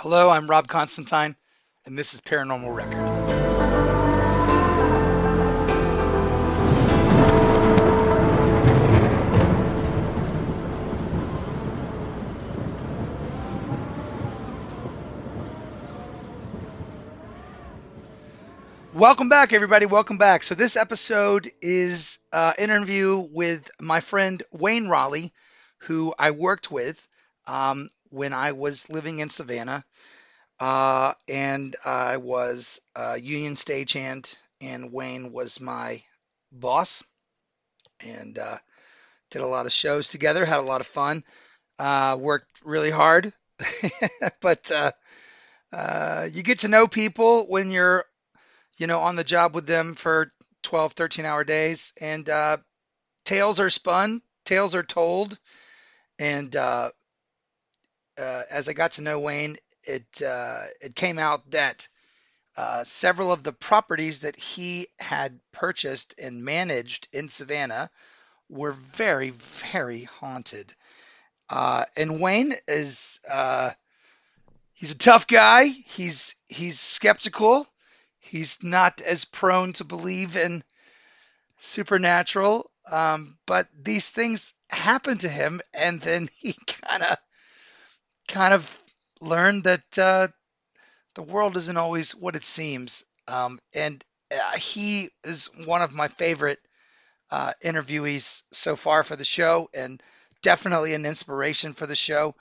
Hello, I'm Rob Constantine, and this is Paranormal Record. Welcome back, everybody. Welcome back. So this episode is interview with my friend Wayne Raleigh, who I worked with when I was living in Savannah, and I was a union stagehand, and Wayne was my boss, and did a lot of shows together, had a lot of fun, worked really hard, but you get to know people when you're on the job with them for 12, 13-hour days. And tales are spun, tales are told. And as I got to know Wayne, it came out that several of the properties that he had purchased and managed in Savannah were very, very haunted. And Wayne is he's a tough guy. He's skeptical. He's not as prone to believe in supernatural. But these things happen to him, and then he kind of learned that the world isn't always what it seems. And he is one of my favorite interviewees so far for the show, and definitely an inspiration for the show.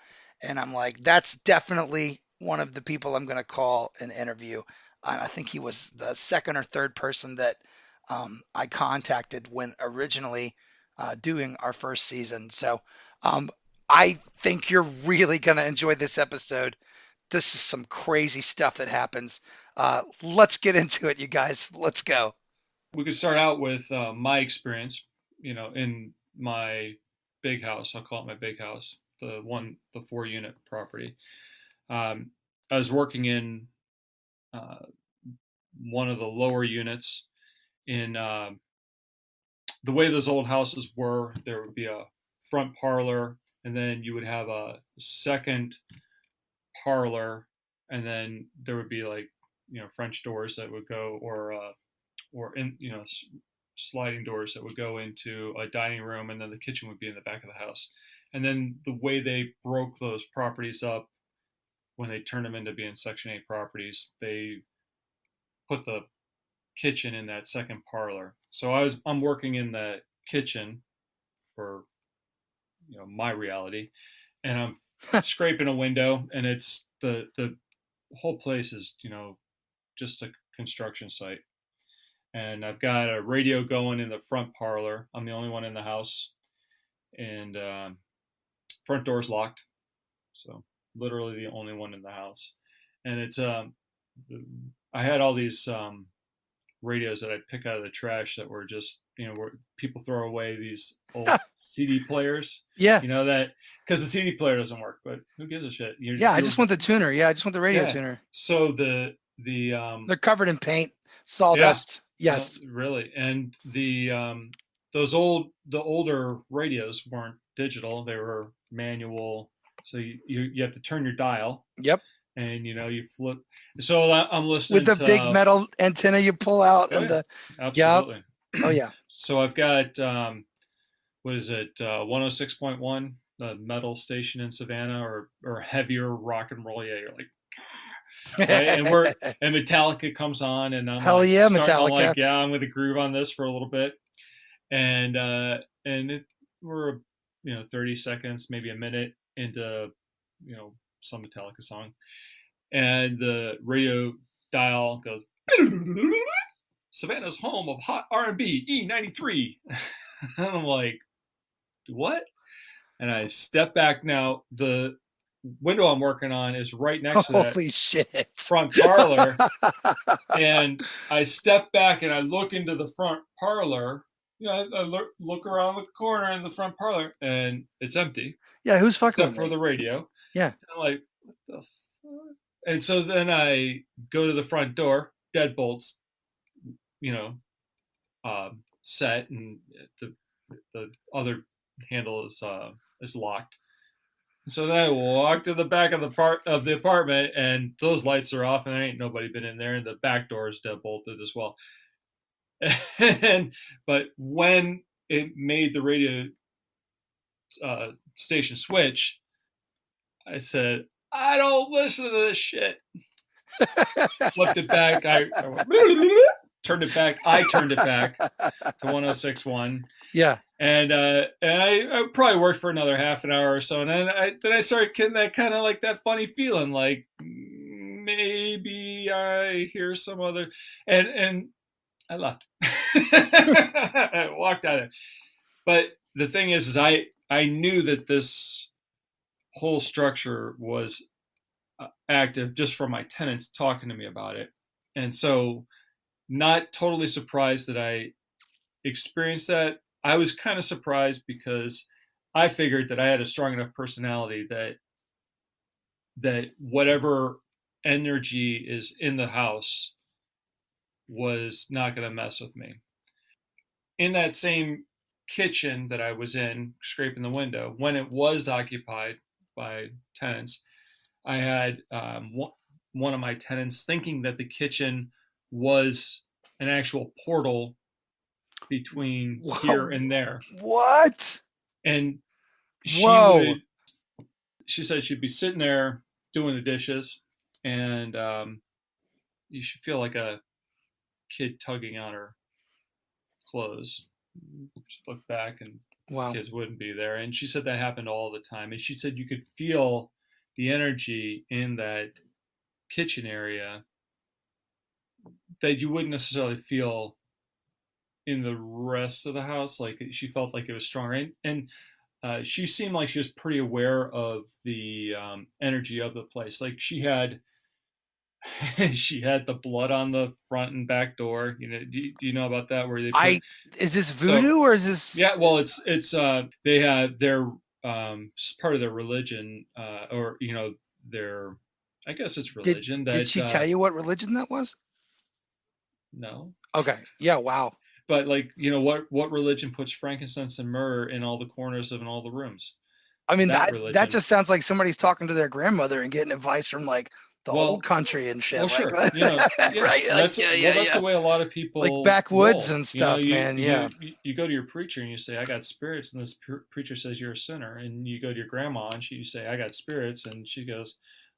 And I'm like, that's definitely one of the people I'm going to call and interview. I think he was the second or third person that I contacted when originally doing our first season. So um, I think you're really going to enjoy this episode. This is some crazy stuff that happens. Let's get into it, you guys. Let's go. We could start out with my experience, in my big house. I'll call it my big house, the 4 unit property. Um, I was working in uh, one of the lower units. In the way those old houses were, there would be a front parlor, and then you would have a second parlor, and then there would be like French doors that would go, or in sliding doors that would go into a dining room, and then the kitchen would be in the back of the house. And then the way they broke those properties up when they turned them into being Section 8 properties, they put the kitchen in that second parlor. So I'm working in the kitchen for my reality, and I'm scraping a window, and it's the whole place is just a construction site. And I've got a radio going in the front parlor. I'm the only one in the house, and front door's locked, so literally the only one in the house. And it's I had all these radios that I'd pick out of the trash that were just where people throw away these old CD players, Yeah. that because the CD player doesn't work, but who gives a shit? Yeah, I just want the tuner. Yeah, I just want the radio Yeah. tuner. So the They're covered in paint, yeah, sawdust. no, Yes. really. And the older radios weren't digital; they were manual. So you have to turn your dial, Yep. and you flip. So I'm With listening the big to. metal antenna you pull out Oh and yeah, the yep. absolutely. Oh yeah. So I've got what is it, 106.1, the metal station in Savannah, or heavier rock and roll. Yeah, you're like, right, and Metallica comes on, and I'm Hell like yeah, starting to Metallica. like, yeah, I'm going to groove on this for a little bit, and we're 30 seconds, maybe a minute into some Metallica song, and the radio dial goes. Savannah's home of hot R&B E93. And I'm like, what? And I step back. Now the window I'm working on is right next to that Holy shit. front parlor, and I step back and I look into the front parlor. I look around the corner in the front parlor, and it's empty Yeah, who's fucking with except for me? the radio. Yeah. I'm like, what the fuck? And so then I go to the front door, deadbolts, you know, set, and the other handle is locked. So then I walk to the back of the part of the apartment, and those lights are off, and there ain't nobody been in there, and the back door is dead bolted as well. and but when it made the radio station switch, I said, "I don't listen to this shit." Flipped it back. I went, turned it back. I turned it back to 106.1. Yeah. And I probably worked for another half an hour or so, and then I started getting that kind of like that funny feeling, like maybe I hear some other, and I left. I walked out of it. But the thing is I knew that this whole structure was active just from my tenants talking to me about it, and so not totally surprised that I experienced that. I was kind of surprised because I figured that I had a strong enough personality that whatever energy is in the house was not going to mess with me. In that same kitchen that I was in, scraping the window, when it was occupied by tenants, I had one of my tenants thinking that the kitchen was an actual portal between here Whoa, and there. what? And she Whoa. would, she said she'd be sitting there doing the dishes, and you should feel like a kid tugging on her clothes. She'd look back, and Wow. kids wouldn't be there. And she said that happened all the time. And she said you could feel the energy in that kitchen area that you wouldn't necessarily feel in the rest of the house. Like she felt like it was stronger. And she seemed like she was pretty aware of the energy of the place. Like she had she had the blood on the front and back door. Do you know about that? Where they put I Is this so voodoo or is this yeah. Well, it's they had their part of their religion, or their, I guess it's religion did that she tell you what religion that was? no. Okay. Yeah, wow. But like, what religion puts frankincense and myrrh in all the corners of in all the rooms? I mean That that religion. just sounds like somebody's talking to their grandmother and getting advice from like the old Well, country and shit well, like sure. Yeah. right? Like That's yeah, well, yeah, that's yeah. the way a lot of Like people backwoods roll. and stuff, man. Yeah. You go to your preacher and you say, "I got spirits," and this preacher says you're a sinner. And you go to your grandma and you say, "I got spirits," and she goes,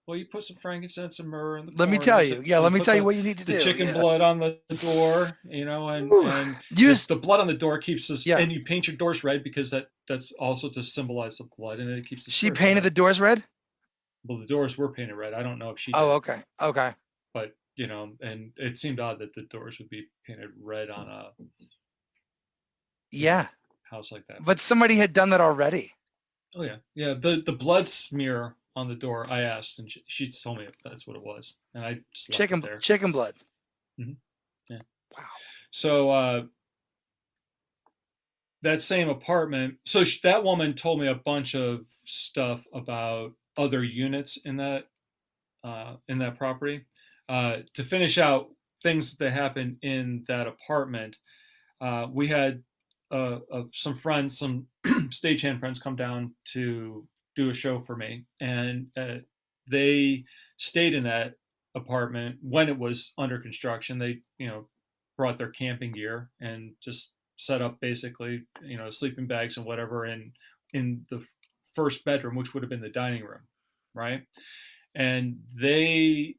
"Well, you put some frankincense and myrrh in the Let me tell corners, you. Yeah, let and me put tell you what you need to the do. chicken Yeah. blood on the door, and Whew. and Use the blood on the door keeps us, yeah. and you paint your doors red because that's also to symbolize the blood, and it keeps the She spirits painted away." the doors red? Well, the doors were painted red. I don't know if she Oh, did, okay. Okay. but and it seemed odd that the doors would be painted red on a Yeah. house like that. But But somebody had done that already. oh yeah, yeah. The blood smear on the door. I asked, and she told me that's what it was, and I just left it there. Chicken blood. Hmm. Yeah. Wow. So that same apartment. So that woman told me a bunch of stuff about other units in that property. To finish out things that happened in that apartment, we had some friends, some stagehand friends, come down to do a show for me, and they stayed in that apartment when it was under construction. They, brought their camping gear and just set up basically, sleeping bags and whatever in the first bedroom, which would have been the dining room, right? And they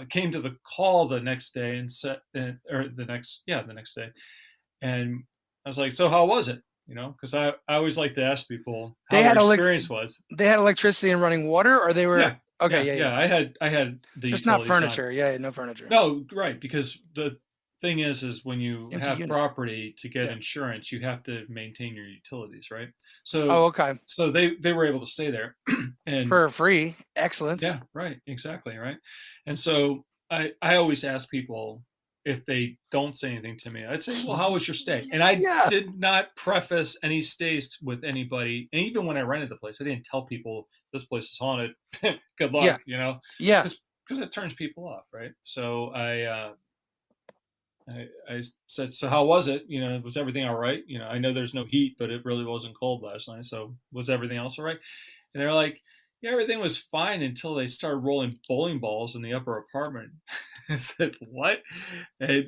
came to the call the next day and said, or the next day, and I was like, "So how was it?" Because I always like to ask people They how their had experience was. they had electricity and running water, or they were Yeah, okay. yeah, Yeah, yeah. yeah. I had the Just not utilities on. furniture. Yeah, no furniture. No, right, because the thing is when you Empty have unit. property to get Yeah. insurance, you have to maintain your utilities, right? Oh, So okay. so they were able to stay there, and For free. Excellent. yeah, right, exactly, right. And so I always ask people if they don't say anything to me. I'd say, "Well, how was your stay?" And I Yeah. did not preface any stays with anybody. And even when I rented the place, I didn't tell people this place is haunted. Good Yeah. luck, Yeah. because it turns people off, right? So I said, "So how was it? Was everything all right? I know there's no heat, but it really wasn't cold last night. So was everything else all right?" And they're like, yeah, everything was fine until they started rolling bowling balls in the upper apartment. I said, what? And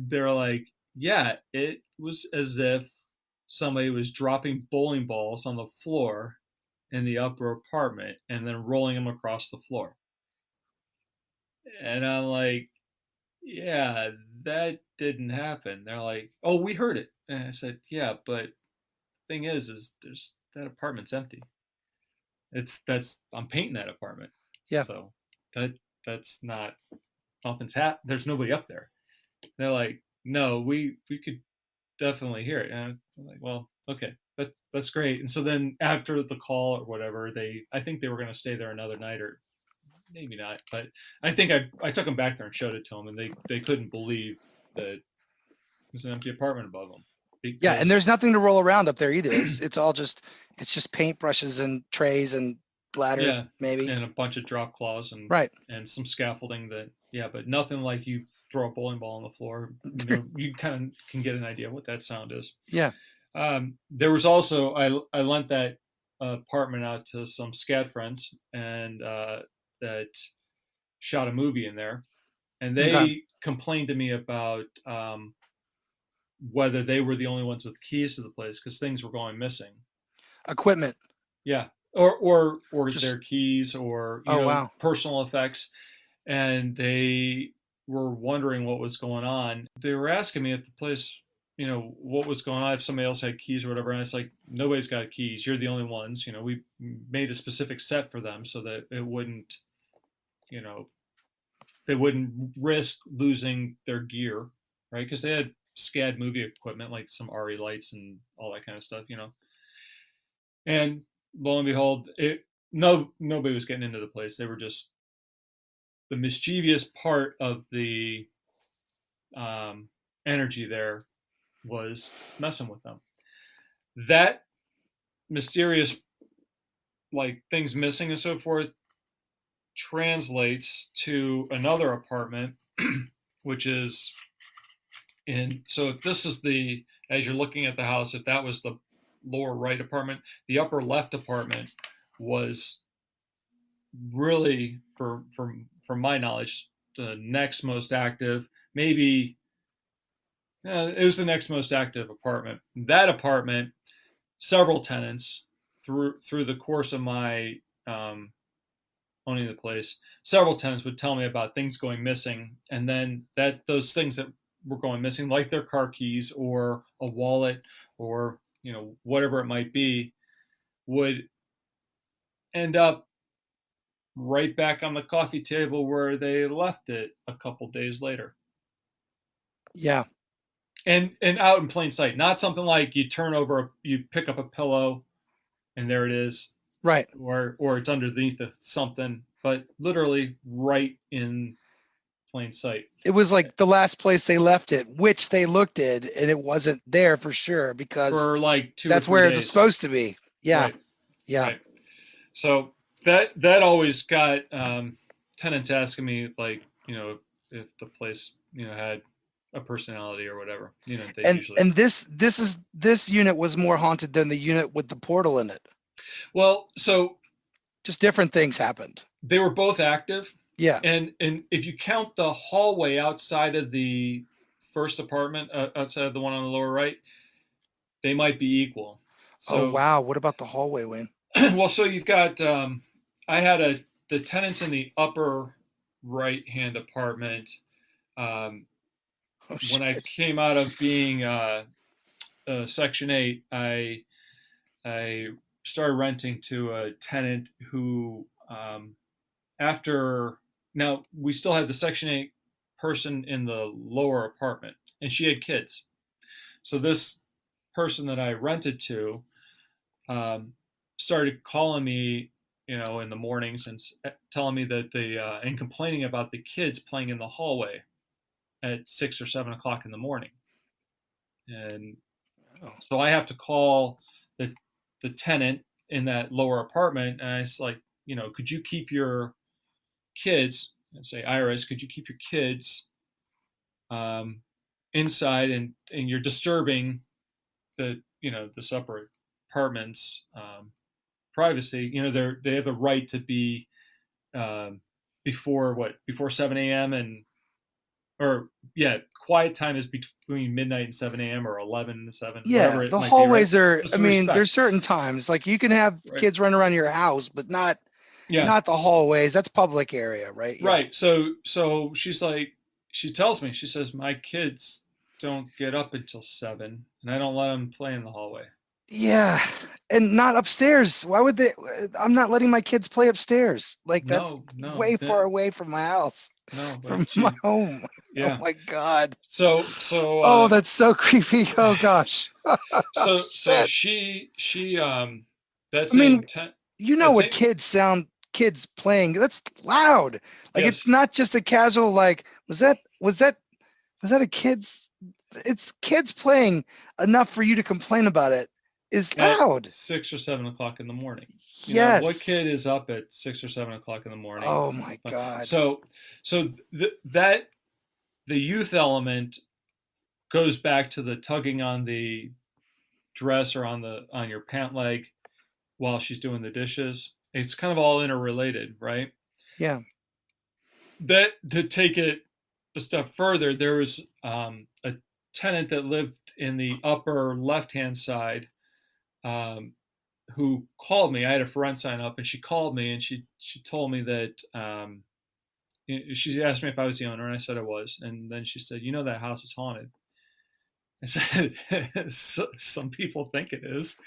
they're like, yeah, it was as if somebody was dropping bowling balls on the floor in the upper apartment and then rolling them across the floor. And I'm like, yeah, that didn't happen. They're like, oh, we heard it. And I said, yeah, but thing is there's that apartment's empty. That's I'm painting that apartment, Yeah. so that that's not nothing's there's nobody up there. They're like, no, we could definitely hear it. And I'm like, well, okay, that's great. And so then after the call or whatever, I think they were going to stay there another night, or maybe not, but I think I took them back there and showed it to them, and they couldn't believe that it was an empty apartment above them Yeah, and because there's nothing to roll around up there either. It's all just it's just paintbrushes and trays and bladder yeah, maybe. and a bunch of drop claws Right. and some scaffolding that yeah, but nothing like you throw a bowling ball on the floor. You know, you kind of can get an idea of what that sound is. Yeah. There was also I lent that apartment out to some scat friends and that shot a movie in there, and Okay. they complained to me about whether they were the only ones with keys to the place because things were going missing. Equipment. Yeah, or Just their keys or oh wow. personal effects, and they were wondering what was going on. They were asking me if the place, what was going on, if somebody else had keys or whatever. And it's like, nobody's got keys. You're the only ones. We made a specific set for them so that it wouldn't, you know, they wouldn't risk losing their gear, right? Because they had SCAD movie equipment like some RE lights and all that kind of stuff. And lo and behold, nobody was getting into the place. They were just the mischievous part of the um, energy there was messing with them. That mysterious, like things missing and so forth, translates to another apartment, which is in. So if this is as you're looking at the house, if that was the lower right apartment, the upper left apartment was really, from my knowledge, the next most active. Maybe it was the next most active apartment. That apartment, several tenants through the course of my owning the place, several tenants would tell me about things going missing, and then that those things that were going missing, like their car keys or a wallet or whatever it might be, would end up right back on the coffee table where they left it a couple days later. Yeah. And out in plain sight. Not something like you pick up a pillow and there it is, Right. or it's underneath something, but literally right in plain sight It was like the last place they left it, which they looked at, and it wasn't there for sure because for like two or that's three where it's days. supposed to be. Yeah. Right, Yeah. right. So that always got tenants asking me, like, if the place had a personality or whatever. They And usually. and this unit was more haunted than the unit with the portal in it. Well, so Just different things happened. they were both active, Yeah. and if you count the hallway outside of the first apartment, outside of the one on the lower right, they might be equal. Oh So, wow. What about the hallway, Wayne? well, so you've got I had the tenants in the upper right hand apartment. Um, Oh when I shit. came out of being Section 8, I started renting to a tenant who, after now we still had the Section 8 person in the lower apartment, and she had kids. So this person that I rented to um, started calling me, in the mornings and telling me that and complaining about the kids playing in the hallway at 6 or 7 o'clock in the morning. And Oh. so I have to call the tenant in that lower apartment, and it's like, could you keep your kids, and say, Iris, could you keep your kids um, inside, and you're disturbing this upper apartment's privacy. They have the right to be um, before 7 a.m. and or yeah, quiet time is between midnight and 7 a.m. or 11 and 7, Yeah, whatever it the might be, right? hallways are, I Just mean, there's respect, certain times like you can have right? kids run around your house, but Yeah, not the hallways. That's public area, right? Yeah. right. So she's like, she tells me, she says, my kids don't get up until 7, and I don't let them play in the hallway. Yeah. And not upstairs. Why would they? I'm not letting my kids play upstairs. Like that's No, no, way far away from my house, no. But from my home. Oh yeah. my God. So Oh, that's so creepy. Oh gosh. so Shit. that I mean, same ten you know that what same kids playing. That's loud. Like it's yes. not just a casual like was that a kid's it's kids playing enough for you to complain about it is At loud. 6 or 7 o'clock in the morning. What kid Yes. is up at 6 or 7 o'clock in the morning? Oh my God. So, that the youth element goes back to the tugging on the dress or on your pant leg while she's doing the dishes. It's kind of all interrelated, right? Yeah. That to take it a step further, there was a tenant that lived in the upper left hand side um, who called me. I had a for rent sign up, and she called me and she told me that she asked me if I was the owner, and I said I was. And then she said, that house is haunted." I said, "Some people think it is,"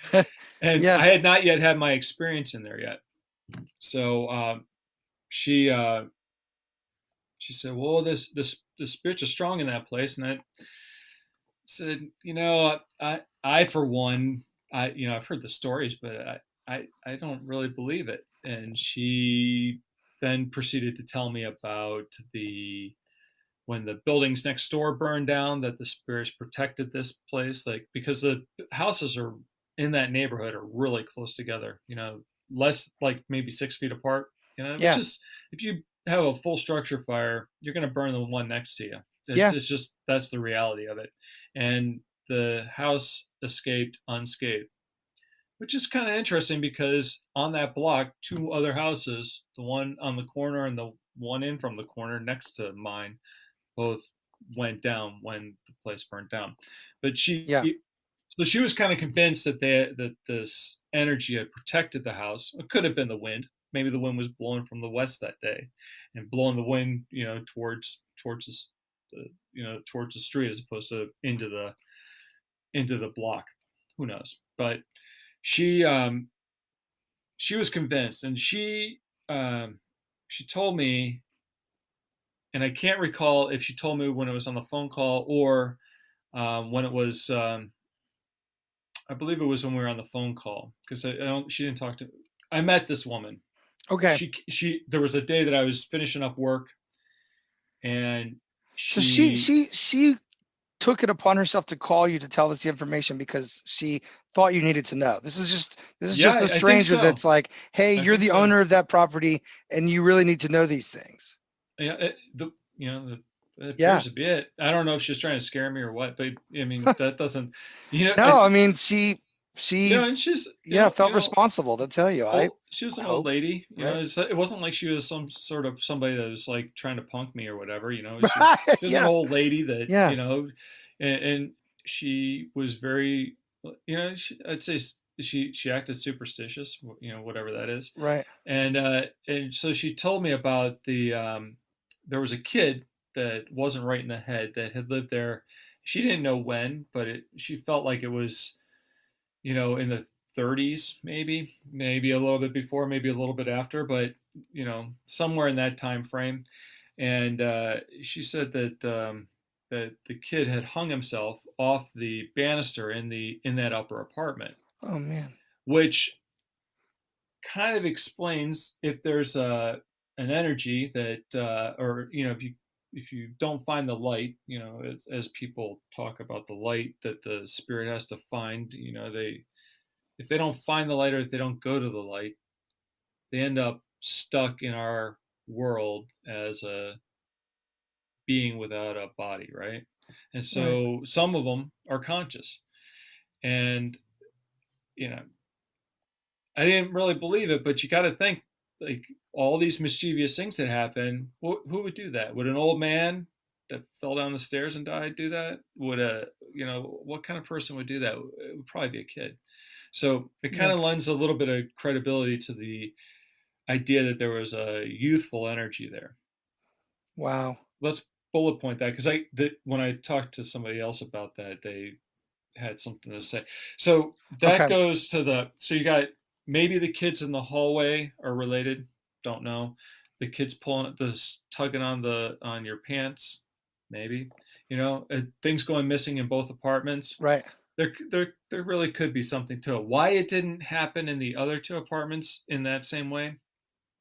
and Yeah. I had not yet had my experience in there yet. So she she said, "Well, the spirits are strong in that place," and I said, I for one, I've heard the stories, but I don't really believe it. And she then proceeded to tell me about the when the buildings next door burned down, that the spirits protected this place, like because the houses are in that neighborhood are really close together, less like maybe 6 feet apart, which Yeah. is if you have a full structure fire, you're going to burn the one next to you. It's, Yeah. it's just that's the reality of it. And the house escaped unscathed, which is kind of interesting because on that block, two other houses, the one on the corner and the one in from the corner next to mine, both went down when the place burned down. But Yeah. so she was kind of convinced that this energy had protected the house. It could have been the wind. Maybe the wind was blowing from the west that day, and blowing the wind, towards towards the street as opposed to into the block. Who knows? But she she was convinced, and she told me, and I can't recall if she told me when it was on the phone call or when it was. I believe it was when we were on the phone call because I don't. She didn't talk to. I met this woman. Okay. There was a day that I was finishing up work, and So she she took it upon herself to call you to tell us the information because she thought you needed to know. This is yeah, just a I think stranger so. that's like, "Hey, I you're think the so. owner of that property and you really need to know these things." Yeah, it Yeah. appears to be it. I don't know if she's trying to scare me or what, but I mean that doesn't, No, I mean she and she's yeah, felt responsible to tell you. I she was an old hope, lady. right? It wasn't like she was some sort of somebody that was like trying to punk me or whatever. Right. She was an Yeah. old lady that Yeah. and she was very, I'd say she acted superstitious, whatever that is, Right. and so she told me about there was a kid that wasn't right in the head that had lived there. She didn't know when, but she felt like it was in the 30s, maybe a little bit before, maybe a little bit after, but somewhere in that time frame. And she said that the kid had hung himself off the banister in that upper apartment, Oh man. which kind of explains if there's an energy that or if you don't find the light, as people talk about the light that the spirit has to find, they if they don't find the light or if they don't go to the light, they end up stuck in our world as a being without a body, right? And Right. so some of them are conscious. And, you know, I didn't really believe it, but you got to think, like, all these mischievous things that happen. Who would do that? Would an old man that fell down the stairs and died do that? Would a, what kind of person would do that? It would probably be a kid. So it kind Yeah. of lends a little bit of credibility to the idea that there was a youthful energy there. Wow. Let's bullet point that, because when I talked to somebody else about that, they had something to say. So that Okay. goes to so you got, maybe the kids in the hallway are related. Don't know. The kids pulling tugging on your pants, maybe. Things going missing in both apartments. Right. There really could be something to it. Why it didn't happen in the other two apartments in that same way,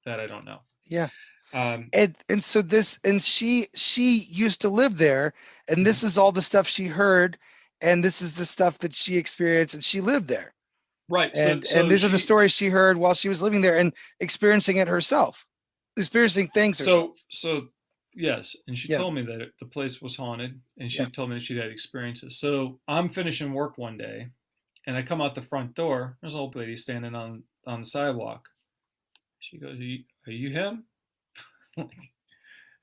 that I don't know. Yeah. Um, And so this, and she used to live there, and mhm. this is all the stuff she heard, and this is the stuff that she experienced, and she lived there. Right. So And so these are the she stories she heard while she was living there and experiencing it herself, experiencing things herself. so yes, and she Yeah. told me that the place was haunted, and Yeah. she told me that she'd had experiences. So I'm finishing work one day, and I come out the front door. There's an old lady standing on the sidewalk. She goes, "Are you him?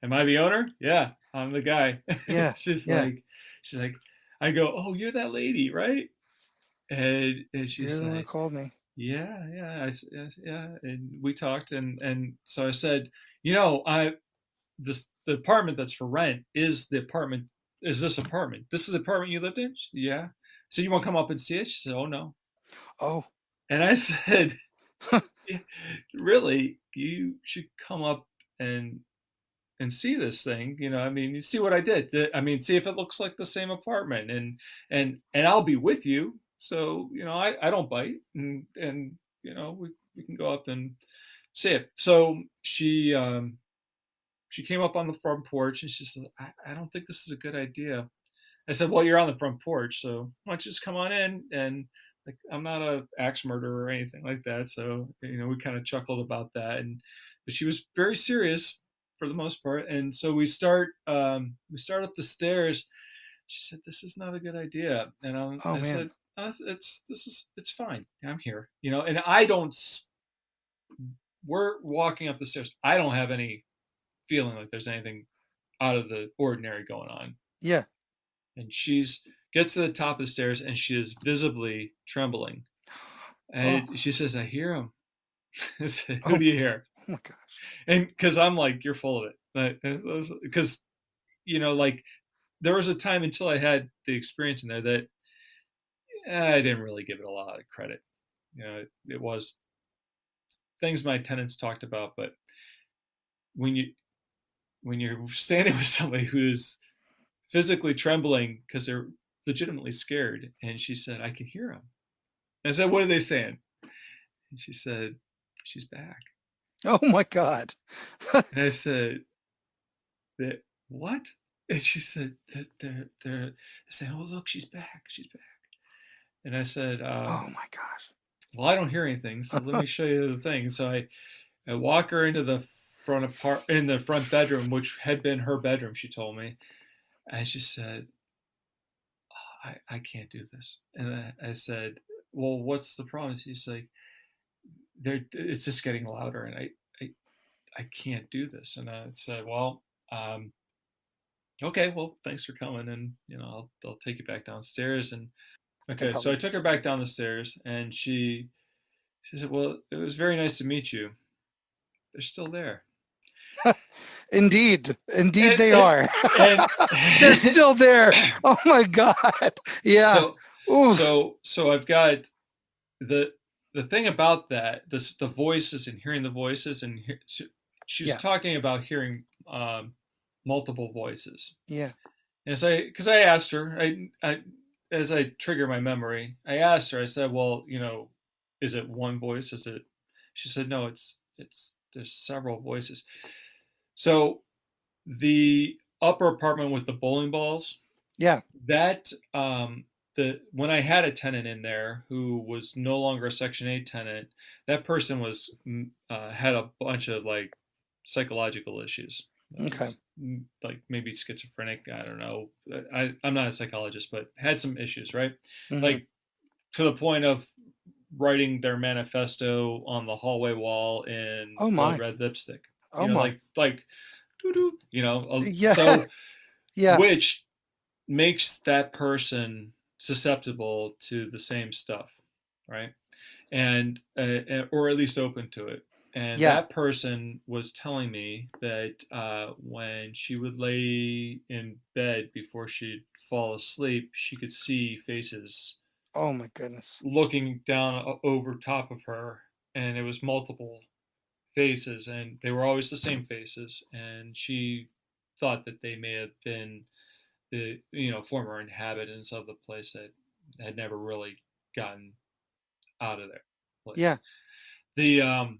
Am I the owner? Yeah, I'm the guy." Yeah. she's Yeah. like, she's like, I go, "Oh, you're that lady, right?" And You're she's the one who like, called me. "Yeah, yeah, yeah." And we talked, and so I said, the apartment that's for rent is the apartment. Is this apartment? This is the apartment you lived in? Yeah. So you want to come up and see it? She said, "Oh no." Oh. And I said, "Yeah, really, you should come up and see this thing. I mean, you see what I did. I mean, see if it looks like the same apartment, and I'll be with you. So I don't bite, and we can go up and see it." So she came up on the front porch, and she said, I don't think this is a good idea. I said, "Well, you're on the front porch, so why don't you just come on in?" And, like, I'm not a axe murderer or anything like that. So, we kind of chuckled about that. But she was very serious for the most part. And so we start up the stairs. She said, "This is not a good idea." And Oh I man. said, it's fine. I'm here, and I don't, we're walking up the stairs. I don't have any feeling like there's anything out of the ordinary going on. Yeah. And she's gets to the top of the stairs, and she is visibly trembling. Oh. And she says, "I hear him." I said, "Who Oh. do you hear?" Oh my gosh. And because I'm like, "You're full of it," because like, there was a time until I had the experience in there that I didn't really give it a lot of credit. It was things my tenants talked about, but when you're standing with somebody who's physically trembling because they're legitimately scared, and she said, "I can hear him." And I said, "What are they saying?" And she said, "She's back." Oh my God. And I said, "That what?" And she said, they're saying, "Oh, look, she's back. She's back." And I said, Oh my gosh. "Well, I don't hear anything, so let me show you the thing." So I walk her into the in the front bedroom, which had been her bedroom, she told me. And she said, I can't do this. And I said, "Well, what's the problem?" She's like, it's just getting louder, and I, I can't do this. And I said, "Well, okay, well, thanks for coming, and I'll take you back downstairs." And I can okay, so probably I do took her something. back down the stairs, and she said, "Well, it was very nice to meet you. They're still there." Indeed. Indeed And they are. and, They're and still there. Oh my God. Yeah. so Ooh. so I've got the thing about that, the voices, and hearing the voices, and she was Yeah. talking about hearing multiple voices. Yeah. And so, because I asked her, as I trigger my memory, I asked her. I said, "Well, is it one voice? Is it?" She said, "No, it's there's several voices." So the upper apartment with the bowling balls, Yeah. that when I had a tenant in there who was no longer a Section 8 tenant, that person had a bunch of, like, psychological issues. Okay. Like, maybe schizophrenic. I don't know. I'm not a psychologist, but had some issues, right? Hmm. Like, to the point of writing their manifesto on the hallway wall in Oh blood my. red lipstick. Oh my. Like doo-doo, Yeah. so Yeah. which makes that person susceptible to the same stuff, right? And or at least open to it. And Yeah. that person was telling me that when she would lay in bed before she'd fall asleep, she could see faces Oh my goodness. looking down over top of her, and it was multiple faces, and they were always the same faces. And she thought that they may have been the former inhabitants of the place that had never really gotten out of their Yeah. place. The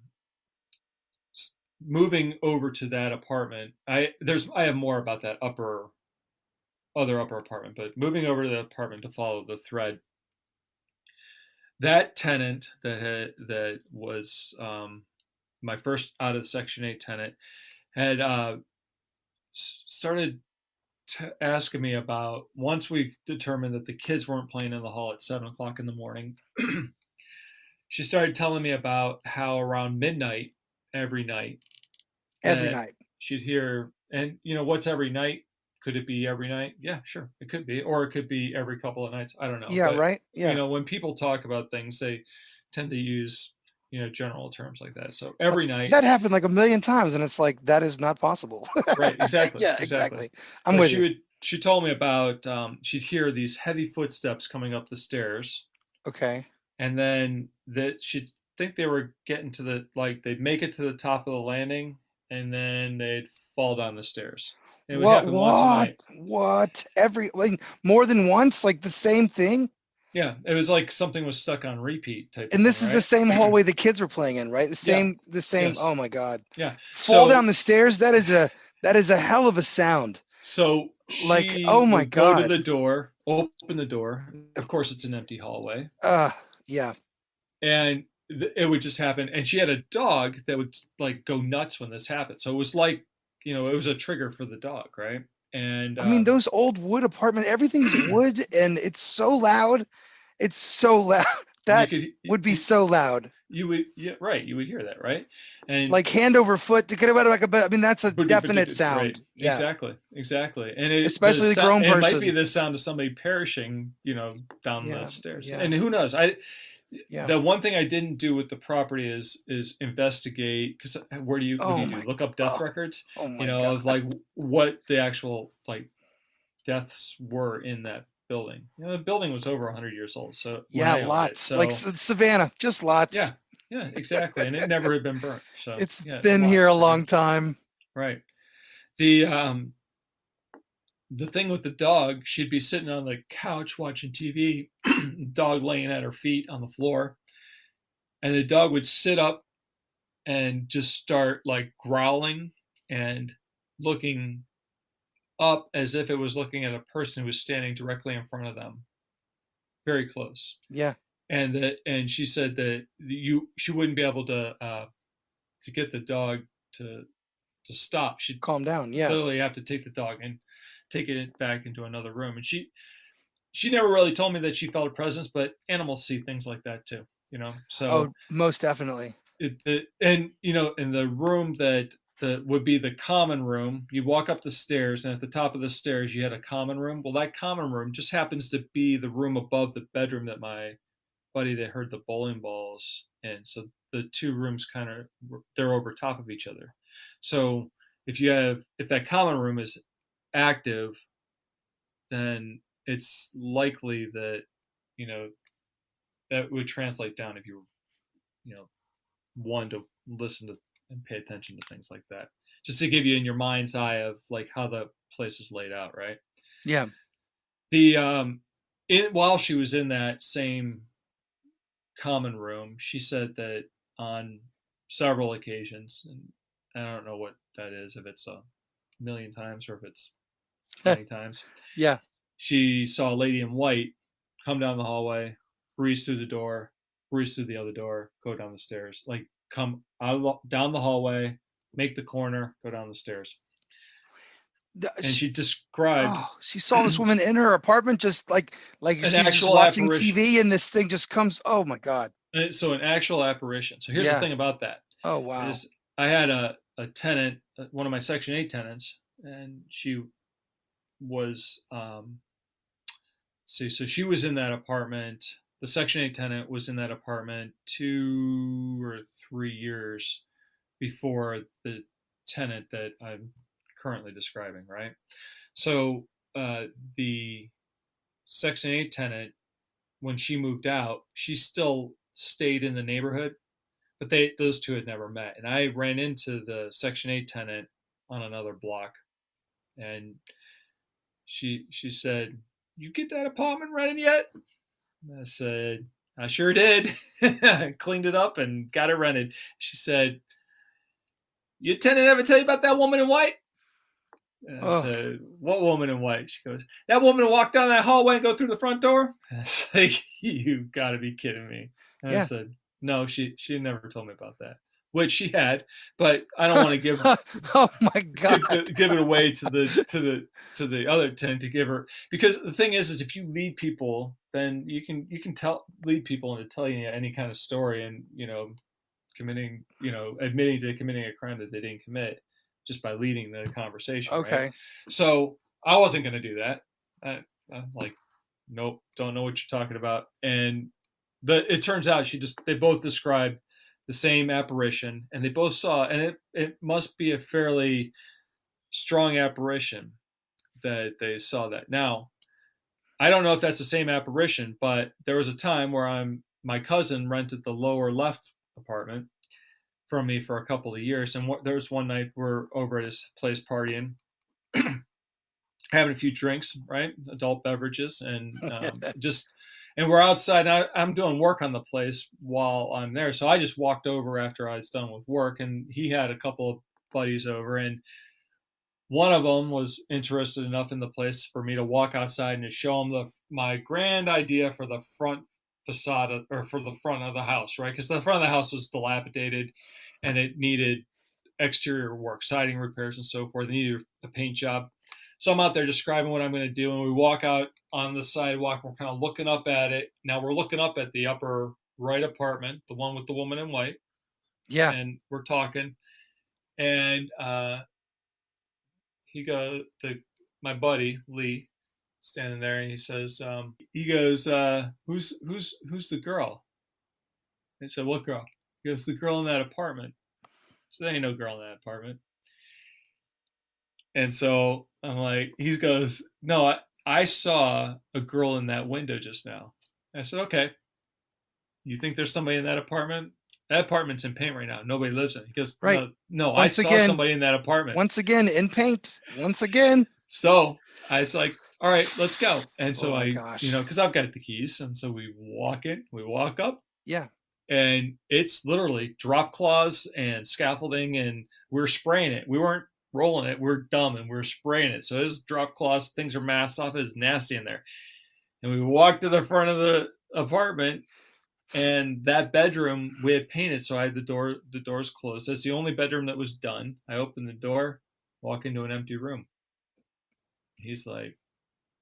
moving over to that apartment, I have more about that upper apartment, but moving over to the apartment to follow the thread, that tenant that was my first out of Section 8 tenant had started asking me about, once we've determined that the kids weren't playing in the hall at 7 o'clock in the morning. She started telling me about how around midnight every night Every that night. she'd hear, and what's every night? Could it be every night? Yeah, sure, it could be, or it could be every couple of nights. I don't know, Yeah, but right? Yeah. when people talk about things, they tend to use general terms like that. So Like every night, that happened like a million times, and it's like that is not possible. right? Exactly, Yeah, exactly. exactly. I'm But with you. she told me about she'd hear these heavy footsteps coming up the stairs, Okay. and then that she'd think they were getting to the, like, they'd make it to the top of the landing, and then they'd fall down the stairs. And it would What? happen once a What? night. What? Every like more than once, like the same thing. Yeah, it was like something was stuck on repeat type of And thing, this is the right? same hallway the kids were playing in, right? The Yeah. same. The same. Yes. Oh my God! Yeah. Fall down So the stairs. That is a hell of a sound. Like she oh my would go to God. the door, open the door. Of course, it's an empty hallway, Uh. Yeah. and it would just happen. And she had a dog that would like go nuts when this happened. So it was like, it was a trigger for the dog, right? And I mean, those old wood apartments, everything's wood and it's so loud. It's so loud. you That could would be so loud. you would, yeah, right, you would hear that, right? And Like hand over foot. I mean, that's a definite right, sound. Yeah. exactly. And it the Especially the sound, grown it might be person. the sound of somebody perishing, down the Yeah. stairs. Yeah. And who knows? I Yeah. The one thing I didn't do with the property is investigate, because what do Oh you do? my. Look up death Oh, records, oh my God. of like what the actual like deaths were in that building. The building was over 100 years old, so when Yeah, I owned it. lots. Like So Savannah, just lots. yeah, yeah, exactly. And it never had been burnt. So It's yeah, been here a lots, right? long time. Right. The thing with the dog, she'd be sitting on the couch watching TV, dog laying at her feet on the floor, and the dog would sit up and just start like growling and looking up as if it was looking at a person who was standing directly in front of them, very close. Yeah, And she said that she wouldn't be able to get the dog to stop. She'd calm down. Yeah. literally have to take the dog and take it back into another room. And she never really told me that she felt a presence, but animals see things like that too. Oh, So most definitely. and in the room that would be the common room, you walk up the stairs, and at the top of the stairs you had a common room. Well, that common room just happens to be the room above the bedroom that my buddy that heard the bowling balls in. So the two rooms kind of, they're over top of each other. So if that common room is active, then it's likely that you know that would translate down if you know one to listen to and pay attention to things like that, just to give you in your mind's eye of like how the place is laid out, right? Yeah. The while she was in that same common room, she said that on several occasions, and I don't know what that is, if it's a million times or if it's 20 times, Yeah. she saw a lady in white come down the hallway, breeze through the door, breeze through the other door, go down the stairs, like come down the hallway, make the corner, go down the stairs. And she described Oh, she saw this woman in her apartment, just like an she's just actual watching apparition. TV, and this thing just comes. Oh my God. So an actual apparition. So here's the Yeah. thing about that Oh wow. is I had a tenant, one of my Section 8 tenants, and she was see, so she was in that apartment. The Section 8 tenant was in that apartment 2 or 3 years before the tenant that I'm currently describing, right? So the Section 8 tenant, when she moved out, she still stayed in the neighborhood, but those two had never met. And I ran into the Section 8 tenant on another block, and she said, "You get that apartment rented yet?" I said, "I sure did. I cleaned it up and got it rented." She said, "Your tenant ever tell you about that woman in white?" And I Oh said, "What woman in white?" She goes, "That woman who walked down that hallway and go through the front door." And I was like, "You got to be kidding me." And I yeah. said, "No, she never told me about that." Which she had, but I don't want to Oh my God. give it away to the other tenant to give her, because the thing is if you lead people, then you can lead people into telling you any kind of story, and committing, admitting to committing a crime that they didn't commit just by leading the conversation, right? Okay. So I wasn't going to do that. I'm like, nope, don't know what you're talking about. And it turns out they both described the same apparition, and they both saw, and it must be a fairly strong apparition that they saw that. Now, I don't know if that's the same apparition, but there was a time where my cousin rented the lower left apartment from me for a couple of years, and there was one night we're over at his place partying, having a few drinks, right, adult beverages, and and we're outside. And I'm doing work on the place while I'm there, so I just walked over after I was done with work, and he had a couple of buddies over, and one of them was interested enough in the place for me to walk outside and to show him my grand idea for the front facade, or for the front of the house, right? Because the front of the house was dilapidated, and it needed exterior work, siding repairs, and so forth. It needed a paint job. So I'm out there describing what I'm going to do, and we walk out on the sidewalk. We're kind of looking up at it. Now we're looking up at the upper right apartment, the one with the woman in white, Yeah. and we're talking. And he goes, my buddy Lee, standing there, and he says, he goes, who's the girl? I said, "What girl?" He goes, "The girl in that apartment." So there ain't no girl in that apartment. And so I'm like, he goes, "No, I saw a girl in that window just now." I said, "Okay, you think there's somebody in that apartment? That apartment's in paint right now. Nobody lives in it." He goes, Right. No, I Once saw again, somebody in that apartment. once again in paint. Once again. So I was like, "All right, let's go." And Oh so my gosh. because I've got the keys. And so we walk up, Yeah. and it's literally drop claws and scaffolding, and we're spraying it. We weren't rolling it. We're dumb, and we're spraying it. So his drop claws, things are masked off. It's nasty in there. And we walked to the front of the apartment, and that bedroom we had painted, so I had the doors closed. That's the only bedroom that was done. I opened the door, walk into an empty room. He's like,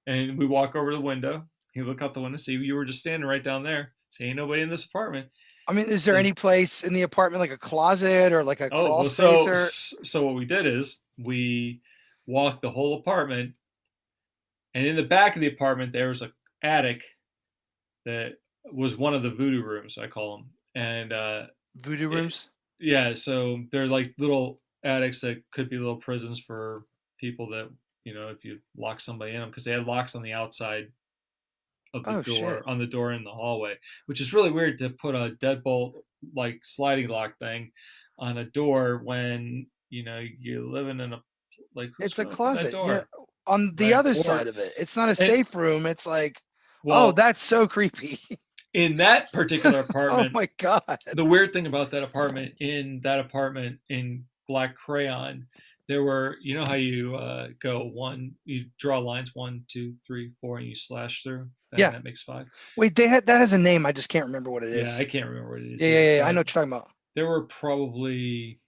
and we walk over to the window. He look out the window, see you were just standing right down there. See, ain't nobody in this apartment. I mean, is there Said, any place in the apartment like a closet or like a "Oh crawl well." space So or? what we did is we walked the whole apartment, and in the back of the apartment there was a attic that was one of the voodoo rooms, I call them. And Voodoo it, rooms? yeah, so they're like little attics that could be little prisons for people that, if you lock somebody in them, because they had locks on the outside of the Oh shit. door, on the door in the hallway, which is really weird to put a deadbolt like sliding lock thing on a door when you're living in a, like, who's It's a going to open that closet. Yeah. door, On the right? other Or side of it, it's not a and safe room. It's like, oh, well, that's so creepy. in that particular Oh apartment, my God. the weird thing about that apartment in black crayon, there were, how you you draw lines 1, 2, 3, 4, and you slash through, and Yeah. that makes 5. Wait, that has a name. I just can't remember what it Yeah, is. I can't remember what it is Yeah, yeah, either, yeah, yeah. I but know what you're talking about. there were probably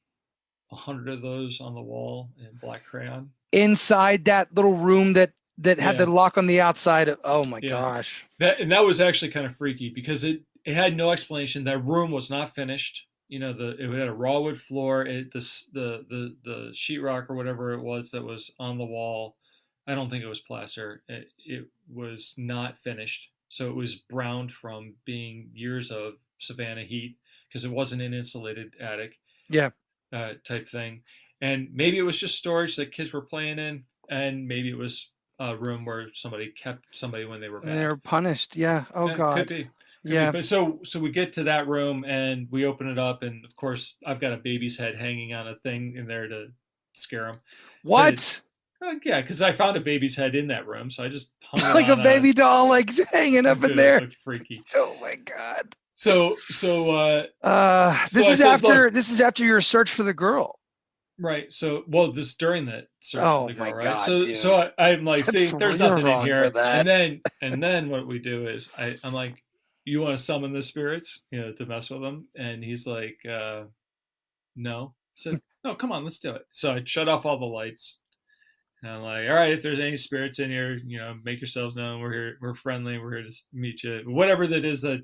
100 of those on the wall in black crayon. inside that little room that had the Yeah, lock on the outside. Oh my yeah. gosh. That was actually kind of freaky because it had no explanation. That room was not finished. You know, it had a raw wood floor. The sheetrock or whatever it was that was on the wall. I don't think it was plaster. It was not finished, so it was browned from being years of Savannah heat because it wasn't an insulated attic Yeah. type thing. And maybe it was just storage that kids were playing in, and maybe it was a room where somebody kept somebody when they were And they bad. were punished. Yeah. Oh Could God. be, could be. Yeah. But so we get to that room and we open it up, and of course I've got a baby's head hanging on a thing in there to scare them. But What? yeah, because I found a baby's head in that room, so I just hung it Like a on a. baby doll, like hanging up in It there. looked freaky. Oh my God. So I said, look, This is after your search for the girl. right. So, well, this during that search for Oh the my girl, right? God, So dude. I'm like, see, That's there's you're nothing in wrong for here. that. And then what we do is I'm like, you want to summon the spirits, to mess with them? And he's like, no. I said, no, come on, let's do it. So I shut off all the lights. And I'm like, all right, if there's any spirits in here, make yourselves known. We're here. We're friendly. We're here to meet you. Whatever that is those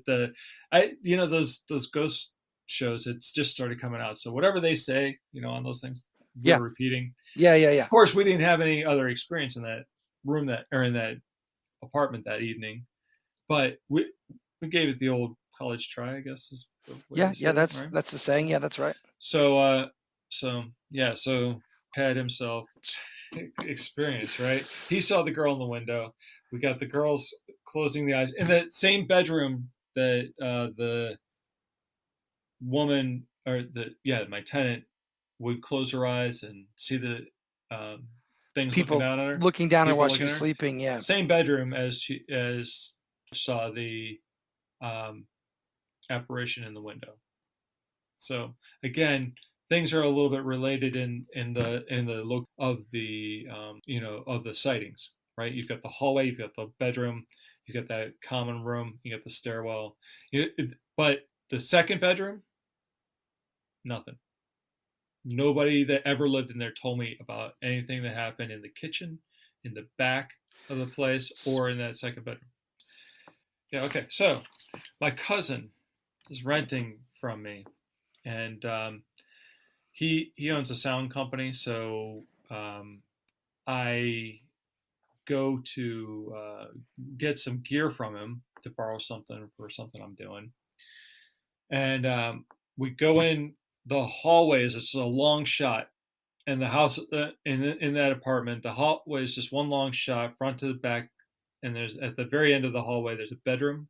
ghost shows, it's just started coming out. So whatever they say, on those things, we're Yeah. repeating. Yeah. Yeah. Yeah. Of course, we didn't have any other experience in that room or in that apartment that evening, but we gave it the old college try, I guess is the way Yeah. to Yeah. say it, right? That's the saying. Yeah. That's right. So so Pat himself experience, right? He saw the girl in the window. We got the girls closing the eyes in that same bedroom that the woman or my tenant would close her eyes and see the um, things looking People down at her, looking down at people while she looking was at her. sleeping. Yeah. Same bedroom as saw the um, apparition in the window. So again, things are a little bit related in the look of the of the sightings, right? You've got the hallway, you've got the bedroom, you got that common room, you got the stairwell. But the second bedroom, nothing. Nobody that ever lived in there told me about anything that happened in the kitchen, in the back of the place, or in that second bedroom. Yeah, okay. So my cousin is renting from me, and he owns a sound company, so I go to get some gear from him to borrow something for something I'm doing, and we go in the hallways. It's a long shot, and the house in that apartment, the hallway is just one long shot, front to the back, and there's at the very end of the hallway there's a bedroom.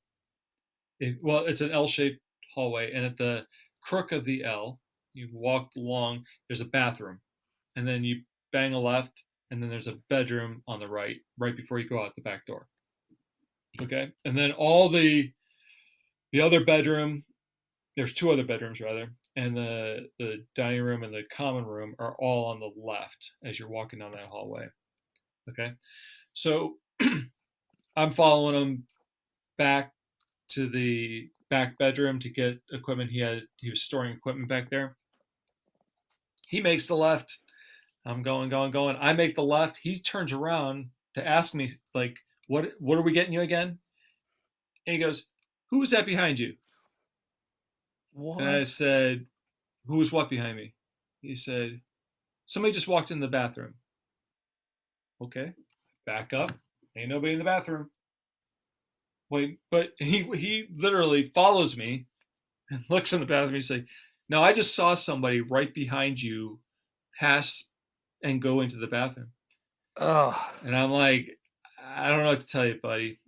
It's an L-shaped hallway, and at the crook of the L, you walk along. There's a bathroom, and then you bang a left, and then there's a bedroom on the right, right before you go out the back door. Okay, and then all the other bedroom. There's two other bedrooms rather, and the dining room and the common room are all on the left as you're walking down that hallway. Okay, so I'm following him back to the back bedroom to get equipment. He was storing equipment back there. He makes the left. I'm going, going, going. I make the left. He turns around to ask me, like, what are we getting you again? And he goes, who was that behind you? And I What? said, who was what behind me? He said, somebody just walked in the bathroom. Okay, back up. Ain't nobody in the bathroom. Wait, but he literally follows me and looks in the bathroom. He's like, no, I just saw somebody right behind you pass and go into the bathroom. Oh. And I'm like, I don't know what to tell you, buddy.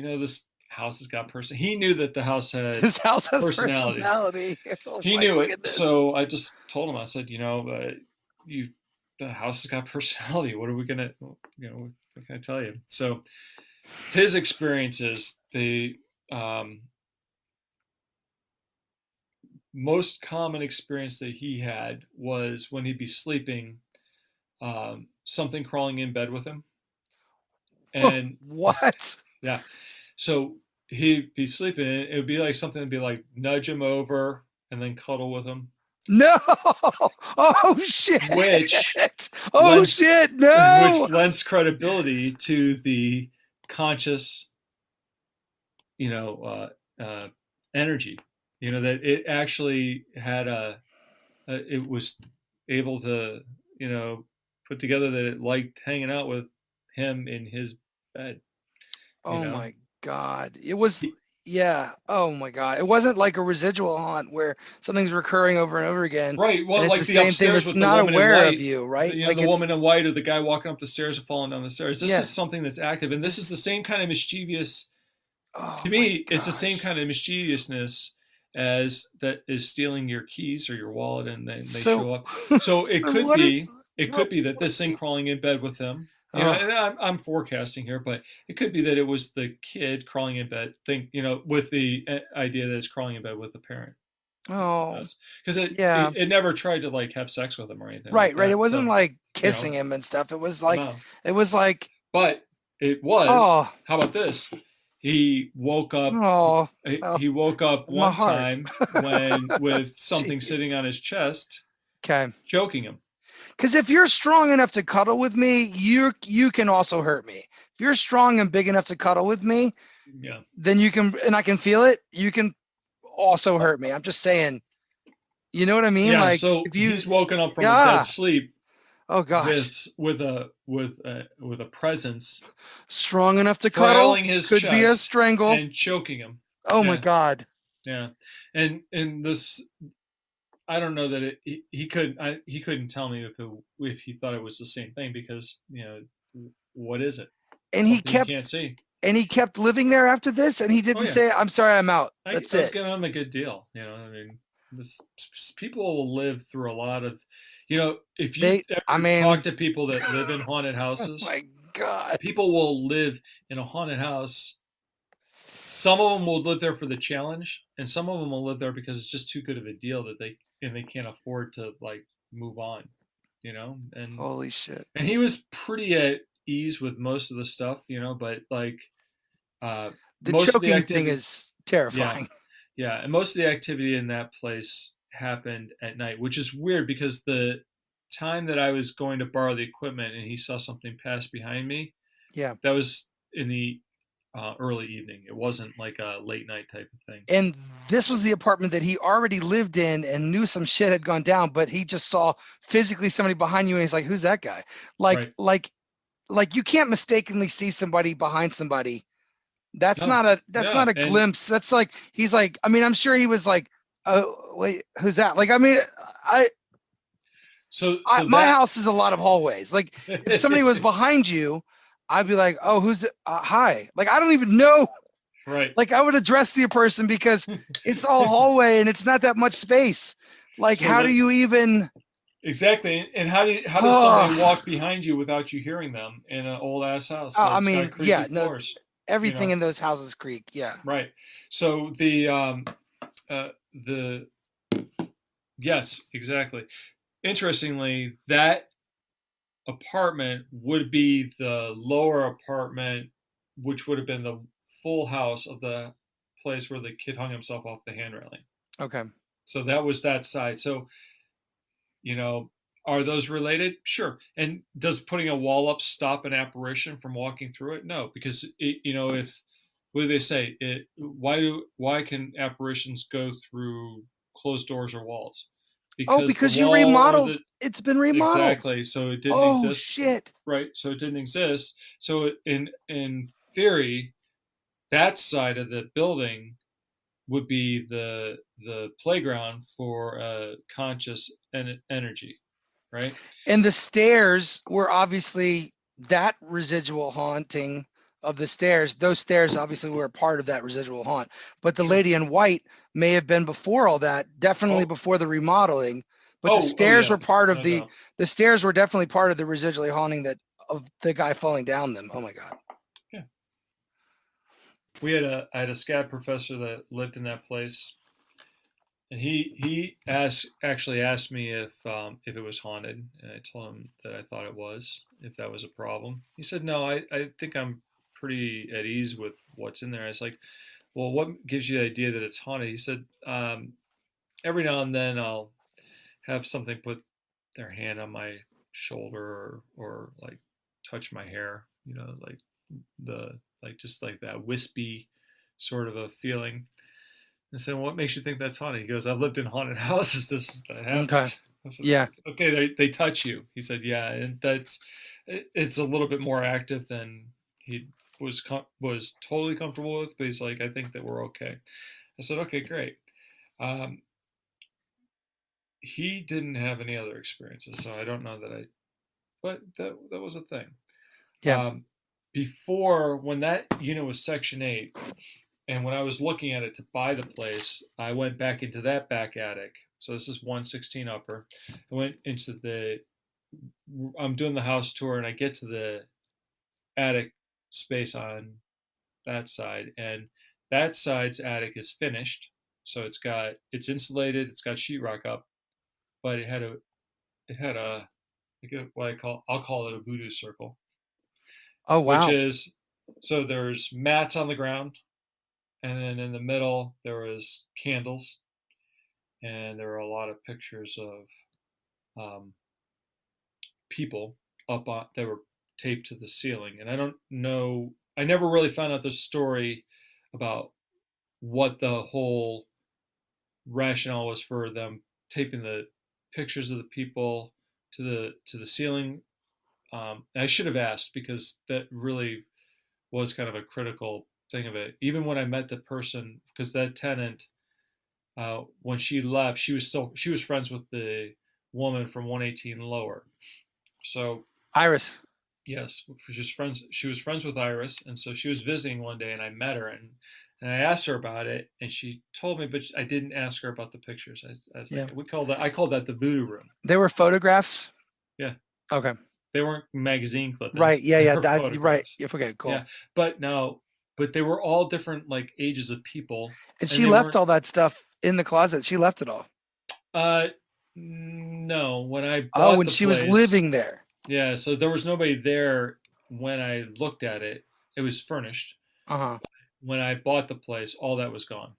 This house has got person. He knew that the house had This house has personality. personality. Oh He my knew it, goodness. so I just told him. I said, you, the house has got personality. What are we gonna, what can I tell you? So his experiences, the most common experience that he had was when he'd be sleeping, something crawling in bed with him, and What? yeah, so he'd be sleeping. It would be like something to be like nudge him over and then cuddle with him. No. Oh shit! which Oh lends shit! No! credibility to the conscious, you know, energy. You know that it actually had it was able to, you know, put together that it liked hanging out with him in his bed. You Oh know, my god! It was, he, yeah. Oh my god! It wasn't like a residual haunt where something's recurring over and over again, right. and Well, it's the like the same thing upstairs that's with the not woman in aware of white, you, right? you know, Like the woman in it's, white or the guy walking up the stairs or falling down the stairs. This yeah. is something that's active, and this is the This. same kind of mischievous. Oh To my me, it's the same gosh! kind of mischievousness as that is stealing your keys or your wallet, and then they So, show up. So so what is it could what? be that What this do thing you? crawling in bed with him. You know, Oh, and I'm forecasting here, but it could be that it was the kid crawling in bed, with the idea that it's crawling in bed with the parent. oh, Because yeah. it never tried to like have sex with him or anything like Right, right. It that. wasn't So, like you know, kissing him and stuff. no. It was like, But it was. oh, How about this? He woke up. oh, oh He woke up my one heart. time when with something sitting Jeez. on his chest, Okay. choking him. Because if you're strong enough to cuddle with me, you can also hurt me. If you're strong and big enough to cuddle with me, Yeah, then you can, and I can feel it. You can also hurt me. I'm just saying. You know what I mean? yeah. Like So if you, he's woken up from a dead yeah. sleep Oh gosh. with a presence Strong enough to cuddle trailing his could be a chest strangle. and choking him. Oh my Yeah, god. yeah. And this, I don't know that he couldn't tell me if he thought it was the same thing because what is it? And he Something you kept can't see. and he kept living there after this, and he Oh didn't yeah, say, "I'm sorry, I'm out." That's I was it. giving him a good deal. I mean, this people will live through a lot of, if you I ever talk mean, to people that live in haunted oh houses, my god. people will live in a haunted house. Some of them will live there for the challenge, and some of them will live there because it's just too good of a deal that they can't afford to like move on, and Holy shit. he was pretty at ease with most of the stuff, but like uh, The most of the choking thing activity, is yeah, terrifying. yeah, and most of the activity in that place happened at night, which is weird because the time that I was going to borrow the equipment and he saw something pass behind me, Yeah. that was in the early evening. It wasn't like a late night type of thing. And this was the apartment that he already lived in and knew some shit had gone down, but he just saw physically somebody behind you and he's like, "Who's that guy?" Like Right. like like you can't mistakenly see somebody behind somebody. No. That's Yeah. not a And glimpse. That's like he's like, I mean, I'm sure he was like, "Oh, wait, who's that?" Like I mean, I so my that house is a lot of hallways. Like if somebody was behind you, I'd be like, "Oh, who's hi?" Like I don't even know. right. Like I would address the person because it's all hallway and it's not that much space. Like So how do that you even? exactly. And how does somebody Oh, walk behind you without you hearing them in an old ass house I that's got mean, creaky yeah, no, floors? You everything know. in those houses creak. Yeah. Right. So the yes, exactly. Interestingly, that apartment would be the lower apartment, which would have been the full house of the place where the kid hung himself off the hand railing. Okay. So that was that side. So, you know, are those related? Sure. And does putting a wall up stop an apparition from walking through it? No, because if what do they say? Why can apparitions go through closed doors or walls? Oh, Because the because you wall or remodeled. the It's been remodeled. exactly, so it didn't Oh exist, shit. right? So it didn't exist. So in theory, that side of the building would be the playground for conscious energy, right? And the stairs were obviously that residual haunting of the stairs. Those stairs obviously were a part of that residual haunt. But the Sure. lady in white may have been before all that, definitely Oh, before the remodeling. But oh the stairs yeah, were part of no doubt. the stairs were definitely part of the residually haunting that of the guy falling down them. Oh my god. Yeah, I had a scat professor that lived in that place, and he actually asked me if it was haunted, and I told him that I thought it was, if that was a problem. He said, no, I think I'm pretty at ease with what's in there. I was like, well, what gives you the idea that it's haunted? He said, every now and then I'll have something put their hand on my shoulder, or like touch my hair, like the like just like that wispy sort of a feeling. I said, "What makes you think that's haunted?" He goes, "I've lived in haunted houses. That Okay. happens." I said, Yeah. "Okay, they touch you." He said, "Yeah, and it's a little bit more active than he was totally comfortable with, but he's like, I think that we're okay." I said, "Okay, great." Um, he didn't have any other experiences, so I don't know that I. But that was a thing. Yeah. Um, Before, when that unit was Section 8, and when I was looking at it to buy the place, I went back into that back attic. So this is 116 upper. I went into I'm doing the house tour, and I get to the attic space on that side, and that side's attic is finished. So it's insulated, it's got sheetrock up, but it had a what I'll call it a voodoo circle, Oh which wow. is, so there's mats on the ground, and then in the middle there was candles, and there were a lot of pictures of um, people up on that were taped to the ceiling. And I don't know, I never really found out the story about what the whole rationale was for them taping the pictures of the people to the ceiling. I should have asked, because that really was kind of a critical thing of it. Even when I met the person, because that tenant, when she left, she was friends with the woman from 118 lower. So Iris. yes, she was friends with Iris, and so she was visiting one day, and I met her, and I asked her about it, and she told me, but I didn't ask her about the pictures. I was Yeah. like, I called that the voodoo room. There were photographs. Yeah, Okay. they weren't magazine Right. clippings; Yeah. they Yeah. were That. You're right. photographs. Yeah. Okay. Cool. Yeah, but no, but they were all different like ages of people, And and she they left weren't. all that stuff in the closet. She left it all. Uh, no, when I Oh, bought when the she was place, living there. yeah, so there was nobody there when I looked at it. It was furnished. Uh huh. When I bought the place, all that was gone,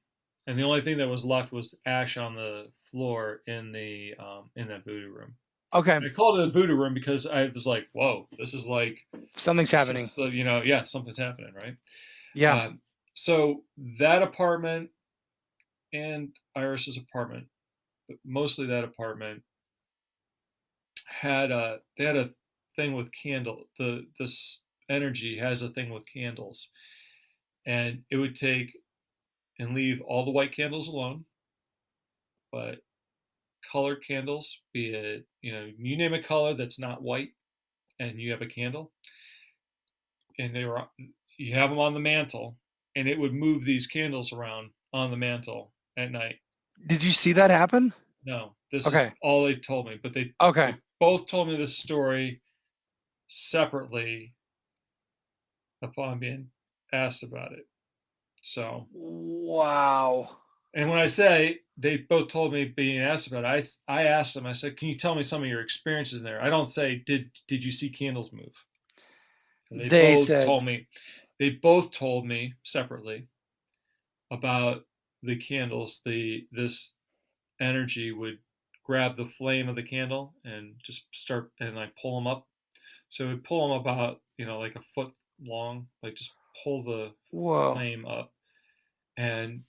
and the only thing that was left was ash on the floor in that voodoo room. Okay. I called it a voodoo room because I was like, "Whoa, this is like, Something's happening. so, yeah, something's happening, right?" Yeah. So that apartment and Iris's apartment, but mostly that apartment, they had a thing with candle. This energy has a thing with candles, and it would take and leave all the white candles alone, but colored candles, be it, you name a color that's not white, and you have a candle, and you have them on the mantle, and it would move these candles around on the mantle at night. Did you see that happen? No, this is Okay. all they told me, but Okay. they both told me this story separately upon being asked about it. So, Wow. and when I say they both told me being asked about it, I asked them. I said, "Can you tell me some of your experiences in there?" I don't say, "Did you see candles move?" And They said, they both told me separately about the candles. This energy would grab the flame of the candle and just start and like pull them up. So it would pull them about, like a foot long, like just pull the "Whoa." flame up. And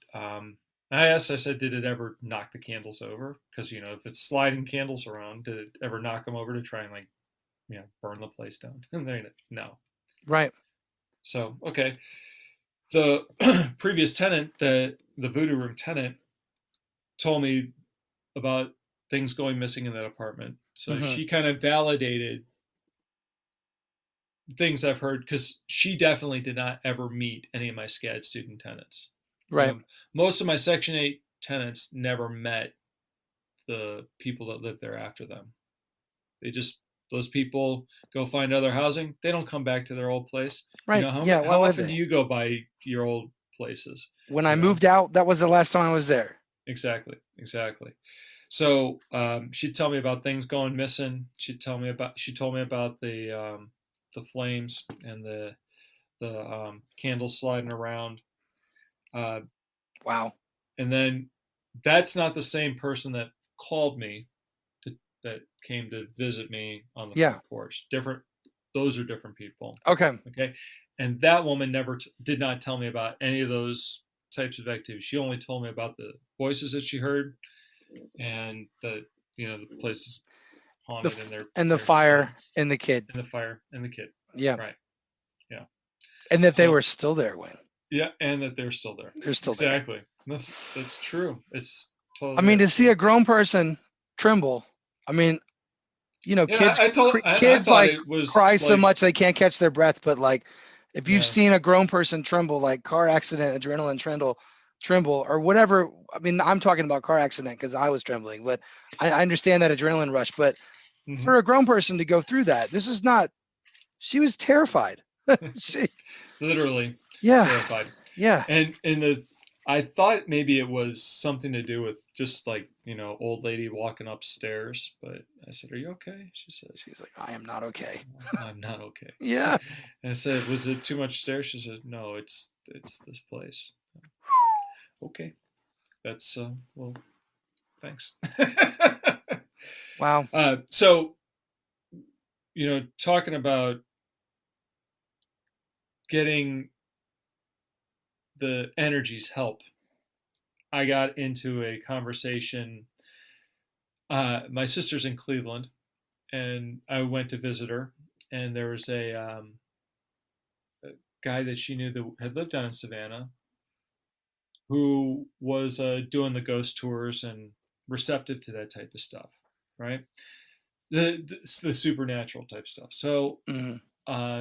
I said, "Did it ever knock the candles over?" Because, if it's sliding candles around, did it ever knock them over to try and, like, burn the place down? And they, no. Right. So, okay. The previous tenant, the voodoo room tenant, told me about things going missing in that apartment. So Hmm. she kind of validated things I've heard, because she definitely did not ever meet any of my SCAD student tenants. Right. Most of my Section 8 tenants never met the people that live there after them. They just, those people go find other housing. They don't come back to their old place. Right. Yeah. Why How would often do they? you go by your old places? When I You know moved out, that was the last time I was there. exactly, exactly. So she'd tell me about things going missing. She told me about the flames and the candles sliding around. Uh, Wow. and then that's not the same person that called me to that came to visit me on the Yeah. front porch. Different. Those are different people. Okay. Okay. And that woman never did not tell me about any of those types of activities. She only told me about the voices that she heard, and that, the place is haunted, and And the they're fire and the kid. and the fire and the kid. Yeah. Right. Yeah. And that they So were still there, Wayne. yeah, and that they're still there. They're still there. Exactly. That's true. It's totally. I mean, to see a grown person tremble. I mean, Yeah, kids I kids thought like it was cry so like, much they can't catch their breath, but like if you've yeah. seen a grown person tremble, like car accident, adrenaline tremble or whatever. I mean, I'm talking about car accident because I was trembling, but I understand that adrenaline rush. But for a grown person to go through that, this is not. She was terrified. She Literally Yeah. terrified. Yeah. And I thought maybe it was something to do with just like, old lady walking upstairs, but I said, "Are you okay?" She said, She's like, "I am not okay." "I'm not okay." Yeah. And I said, "Was it too much stairs?" She said, "No, it's this place." Okay. That's well, thanks. Wow. So, talking about getting the energies help, I got into a conversation. My sister's in Cleveland, and I went to visit her, and there was a guy that she knew that had lived down in Savannah, who was doing the ghost tours and receptive to that type of stuff, right? The supernatural type stuff. So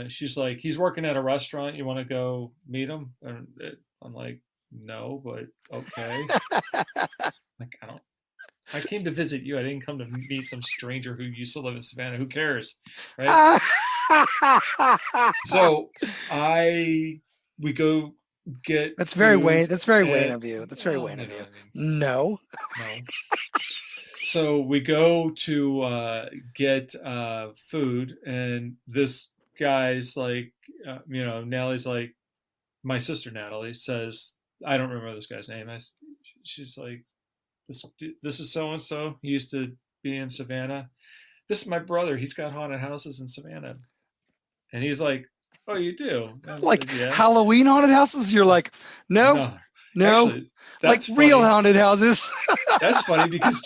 she's like, "He's working at a restaurant. You want to go meet him?" And I'm like, "No, but okay." Like, I came to visit you. I didn't come to meet some stranger who used to live in Savannah. Who cares, right? So we go get. That's very Wayne. food That's very Wayne at, of you. That's very Wayne of you. I mean, No. no. So we go to get food, and this guy's like, Natalie's like, my sister Natalie says, I don't remember this guy's name. She's like, this is so and so. He used to be in Savannah. This is my brother. He's got haunted houses in Savannah. And he's like, "Oh, you do?" And I Like said, "Yeah." Halloween haunted houses? You're like, no. Actually, Like that's real funny. haunted houses. That's funny because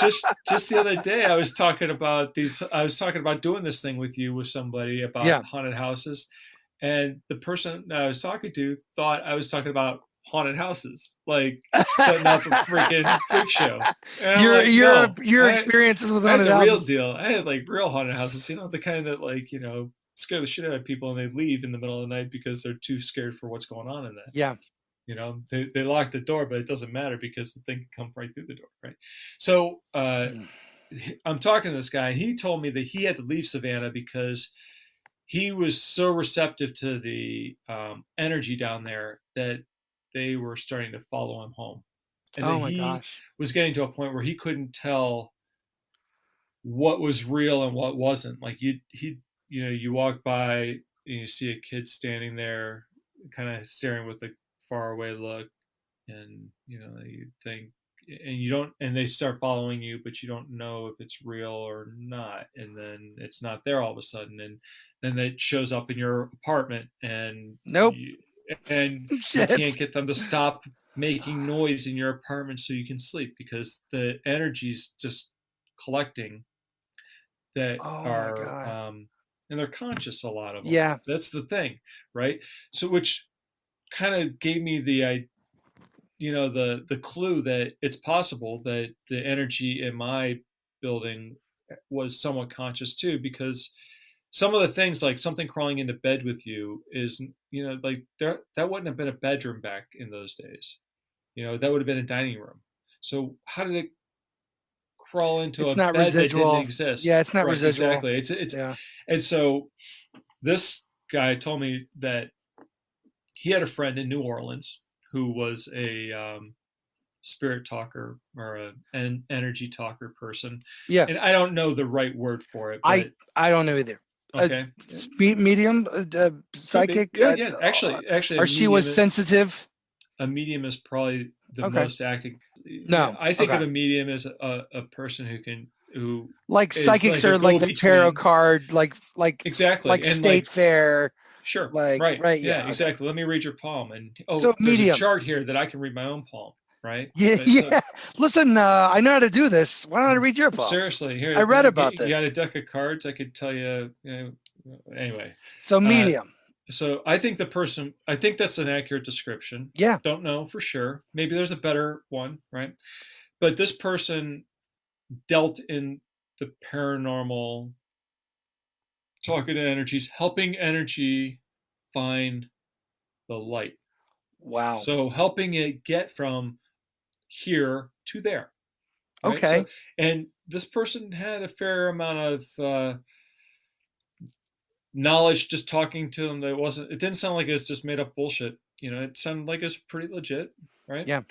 just the other day I was talking about these. I was talking about doing this thing with you with somebody about haunted houses, and the person that I was talking to thought I was talking about haunted houses, like setting up a freaking freak show. And Your experiences with haunted houses. Real deal. I had like real haunted houses, the kind that like scare the shit out of people and they leave in the middle of the night because they're too scared for what's going on in that. Yeah. They lock the door, but it doesn't matter because the thing can come right through the door, right? So I'm talking to this guy, and he told me that he had to leave Savannah because he was so receptive to the energy down there that they were starting to follow him home, and oh that my he gosh. was getting to a point where he couldn't tell what was real and what wasn't. Like you walk by and you see a kid standing there, kind of staring with a faraway look, and you think, and you don't, and they start following you, but you don't know if it's real or not, and then it's not there all of a sudden, and then it shows up in your apartment, and nope, you can't get them to stop making noise in your apartment so you can sleep because the energy's just collecting that are and they're conscious, a lot of them. Yeah, that's the thing, right? So which kind of gave me the the clue that it's possible that the energy in my building was somewhat conscious too, because some of the things, like something crawling into bed with you, is like that wouldn't have been a bedroom back in those days. That would have been a dining room. So how did it crawl into it's a not bed residual. that didn't exist? Yeah, it's not right, residual. Exactly. And so this guy told me that he had a friend in New Orleans who was a spirit talker or an energy talker person. Yeah, and I don't know the right word for it. But I don't know either. Okay. Medium, psychic. Yeah. Actually, or she was sensitive. A medium is probably the most acting. No, I think of a medium as a person who can who Like is psychics like a are like go the tarot between. card, Exactly. like And State like, Fair, sure, like right. right, Yeah, yeah, okay. exactly. Let me read your palm. And So oh, there's a medium. chart here that I can read my own palm, right? Yeah, So yeah. Listen, I know how to do this. Why don't I read your palm? seriously, I here, read about you got this. a deck of cards. I could tell you, anyway. So Uh, medium. so I think that's an accurate description. Yeah. Don't know for sure. Maybe there's a better one, right? But this person dealt in the paranormal, talking to energies, helping energy find the light. Wow. So helping it get from here to there, right? So, Okay. and this person had a fair amount of knowledge just talking to them. That wasn't. It didn't sound like it was just made up bullshit. It sounded like it was pretty legit, right? Yeah.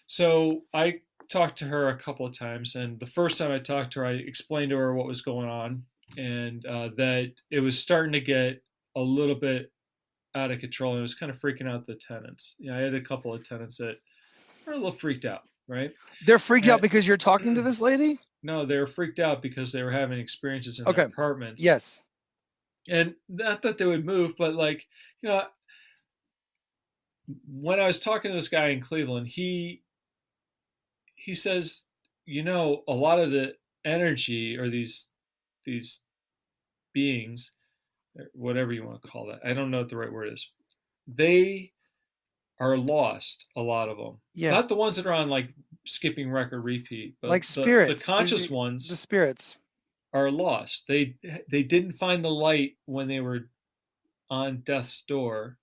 So I talked to her a couple of times, and the first time I talked to her, I explained to her what was going on, and that it was starting to get a little bit out of control, and it was kind of freaking out the tenants. I had a couple of tenants that were a little freaked out, right? They're freaked out And, because you're talking to this lady? no, they were freaked out because they were having experiences in their Okay. apartments, Yes. and not that they would move, but like, you know, when I was talking to this guy in Cleveland, he says, a lot of the energy, or these beings, or whatever you want to call that, I don't know what the right word is. They are lost. A lot of them, Yeah. not the ones that are on like skipping record repeat, but Like the spirits. conscious The ones spirits. are lost. They didn't find the light when they were on death's door,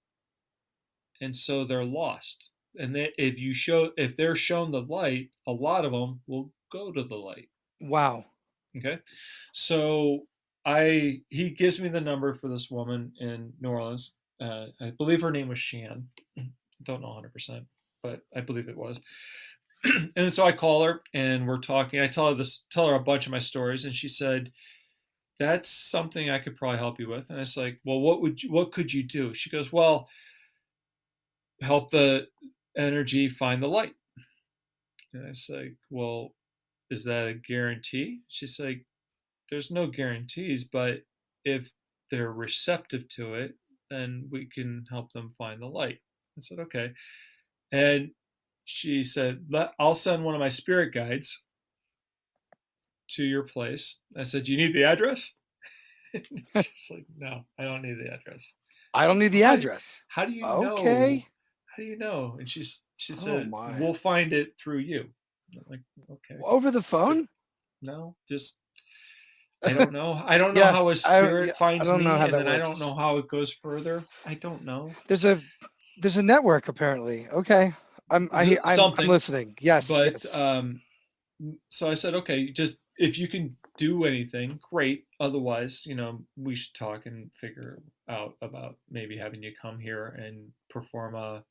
and so they're lost. And if they're shown the light, a lot of them will go to the light. Wow. Okay, so he gives me the number for this woman in New Orleans. I believe her name was Shan. Don't know 100%, but I believe it was. And so I call her and we're talking. I tell her a bunch of my stories, and she said, "That's something I could probably help you with." And it's like, "Well, what could you do?" She goes, "Well, help the energy find the light." And I say, "Well, is that a guarantee?" She's like, "There's no guarantees, but if they're receptive to it, then we can help them find the light." I said, "Okay." And she said, "I'll send one of my spirit guides to your place." I said, "Do you need the address?" She's like, "No, I don't need the address." I don't need Well, the address. how do you know? Okay. How do you know? And she Oh said, my. "We'll find it through you." I'm like, "Okay, Over the but phone? no, just I don't know. I don't know Yeah. how a Yeah, spirit I finds don't know me, how and that then I don't know works. how it goes further. I don't know. There's a there's a network apparently. Okay. I'm Something, listening. Yes, but yes. so I said, "Okay, just if you can do anything, great. Otherwise, we should talk and figure out about maybe having you come here and perform a,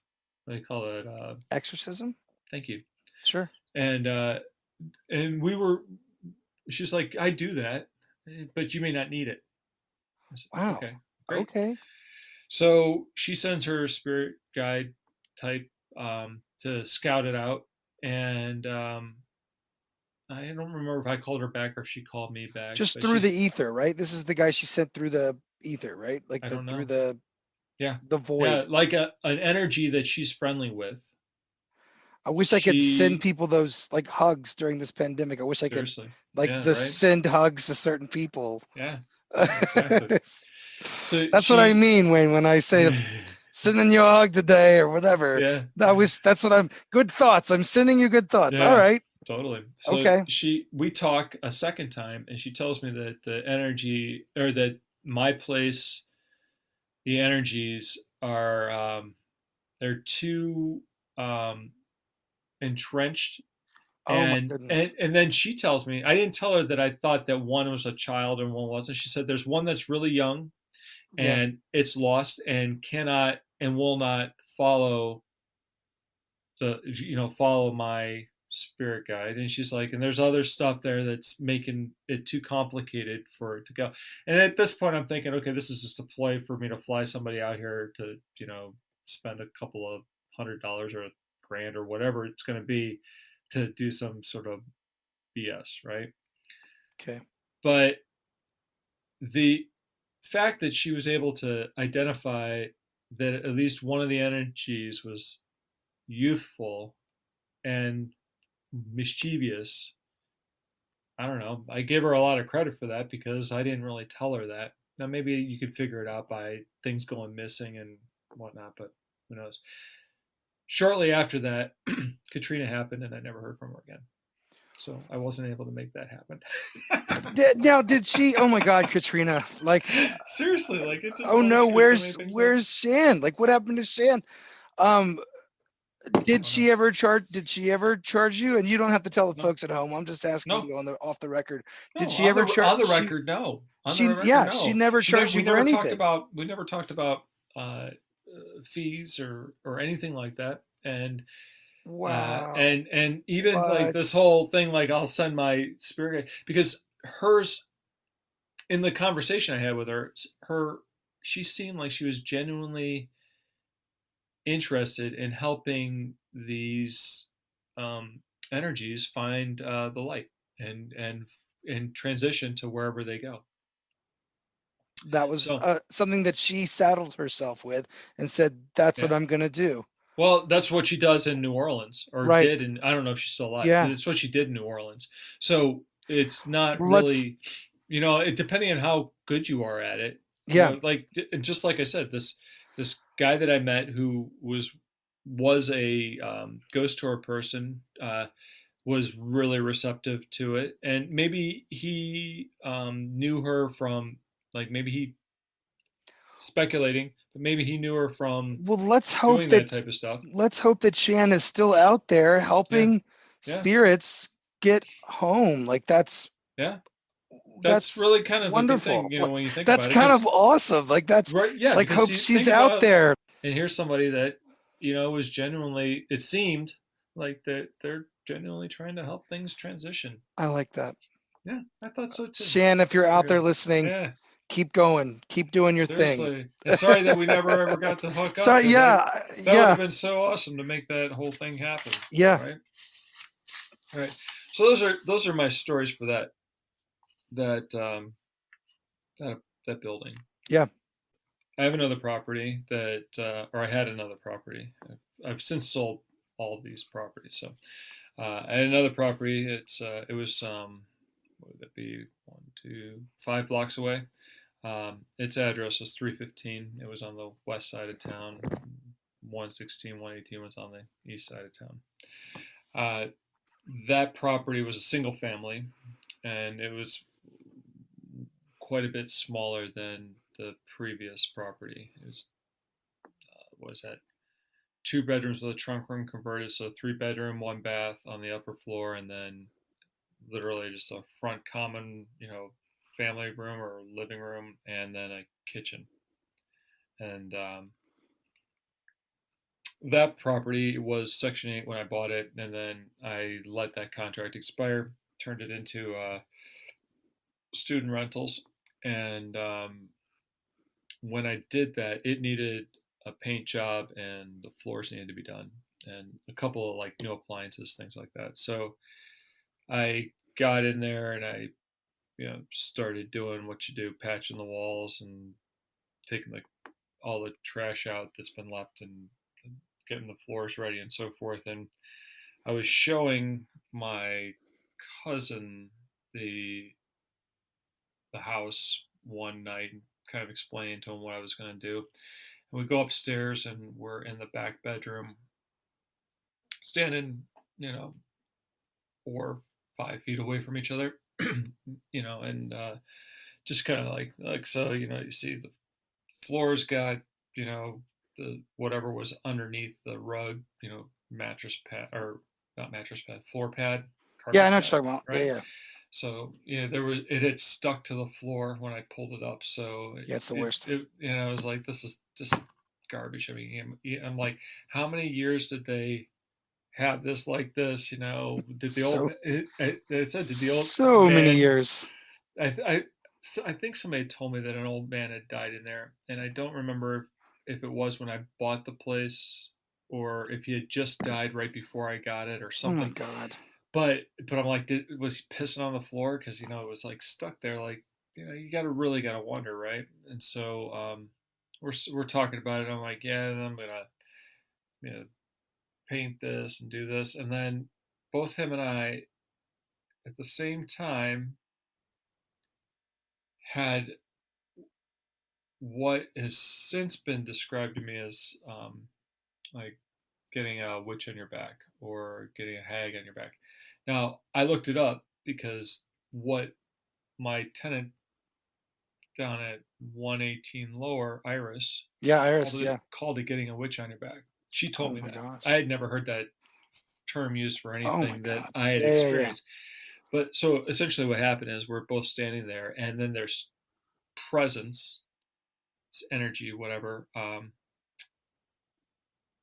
what do you call it? Exorcism? Thank you." Sure. And she's like, "I do that, but you may not need it." I said, Wow. "Okay, great." Okay. So she sends her spirit guide type to scout it out, and I don't remember if I called her back or if she called me back, Just but through the ether, right? This is the guy she sent through the ether, right? Like I the don't through know. Yeah, the yeah, void. like an energy that she's friendly with. I wish I could send She people those like hugs during this pandemic. I wish I could seriously, like yeah, just right, send hugs to certain people. yeah, yeah, exactly. So That's what I mean, Wayne, when I say sending you a hug today or whatever. yeah, That's what I'm good thoughts. I'm sending you good thoughts. All yeah, right. totally. So Okay. we talk a second time, and she tells me that the energy, or that my place, the energies are they're too um, entrenched. Oh my and, goodness. and and then she tells me, I didn't tell her that I thought that one was a child and one wasn't. She said there's one that's really young, Yeah. and it's lost and cannot and will not follow my spirit guide. And she's like, and there's other stuff there that's making it too complicated for it to go. And at this point I'm thinking, okay, this is just a play for me to fly somebody out here to spend a couple of $100 or a grand or whatever it's going to be to do some sort of BS, right? Okay. But the fact that she was able to identify that at least one of the energies was youthful and mischievous, I don't know. I gave her a lot of credit for that because I didn't really tell her that. Now, maybe you could figure it out by things going missing and whatnot, but who knows? Shortly after that, Katrina happened and I never heard from her again. So I wasn't able to make that happen. Now, did she? Oh my God, Katrina! Like, Seriously, like it just oh totally no, screwed so many things up. where's Shan? Like, what happened to Shan? Um, I did don't know. she ever charge? Did she ever charge you? And you don't have to tell the No, folks at home. I'm just asking no, you on the off the record. Did no. she ever charge? On the record, no. On the She, record, yeah, she no. never She ne- charged you for anything. we never talked about fees or anything like that. Wow. And even like this What? whole thing, like I'll send my spirit guide because hers in the conversation I had with her, she seemed like she was genuinely interested in helping these um, energies find the light and transition to wherever they go. That was So something that she saddled herself with and said, "That's what yeah, I'm gonna do." well, that's what she does in New Orleans, or Right? did, and I don't know if she's still alive, but Yeah. it's what she did in New Orleans. So it's not Well, let's. really, it depending on how good you are at it, Yeah, like just like I said, this guy that I met who was a ghost tour person was really receptive to it, and maybe he knew her from like maybe he speculating, but maybe he knew her from well, doing that type of stuff. let's hope that Shan is still out there Yeah, helping yeah, spirits get home. Like yeah. That's that's really kind of a good thing, wonderful. Like, when you think that's about it, kind of because awesome. Like that's right, yeah, like because hope you she's think out about there. and here's somebody that was genuinely. It seemed like that they're genuinely trying to help things transition. I like that. Yeah, I thought so too. Shan, if you're I out there figured, listening, yeah, keep going. Keep doing your thing. seriously. And sorry that we never ever got to hook up Sorry, because I yeah, that would have yeah, been so awesome to make that whole thing happen. yeah, Right, right. So those are my stories for that that that building. yeah. I have another property or I had another property. I've since sold all of these properties. So I had another property. It was what would that be? 5 blocks away. Its address was 315. It was on the west side of town. 116, 118 was on the east side of town. Uh, that property was a single family, and it was quite a bit smaller than the previous property. It was that 2 bedrooms with a trunk room converted, so 3 bedroom, 1 bath on the upper floor, and then literally just a front common, family room or living room, and then a kitchen. And that property was Section 8 when I bought it, and then I let that contract expire, turned it into student rentals, and when I did that, it needed a paint job and the floors needed to be done and a couple of like new appliances, things like that. So I got in there and I, started doing what you do, patching the walls and taking all the trash out that's been left and getting the floors ready and so forth. And I was showing my cousin the the house one night and kind of explaining to him what I was going to do. And we go upstairs and we're in the back bedroom, standing, 4 or 5 feet away from each other, and just kind of like so, you see the floor's got, the whatever was underneath the rug, mattress pad or not mattress pad, floor pad, Yeah, I carpet know what pad, you're talking about. Yeah, right? yeah, So it had stuck to the floor when I pulled it up. So yeah. It's the worst. I was like, this is just garbage. I mean, I'm like, how many years did they have this like this? Did the old So they said did the old so many man? years. I so I think somebody told me that an old man had died in there, and I don't remember if it was when I bought the place or if he had just died right before I got it or Oh my something. God. but I'm like, was he pissing on the floor? Because you know it was like stuck there. Like you know, you gotta wonder, right? And so we're talking about it. I'm like, yeah, I'm gonna you know paint this and do this, and then both him and I at the same time had what has since been described to me as like getting a witch on your back or getting a hag on your back. Now, I looked it up because what my tenant down at 118 Lower, Iris, Yeah, called Iris. it Yeah. called it getting a witch on your back. She told Oh me my that. I gosh. had never heard that term used for Oh my anything that God. I had Yeah, yeah, yeah. experienced. But so essentially, what happened is we're both standing there, and then there's presence, energy, whatever,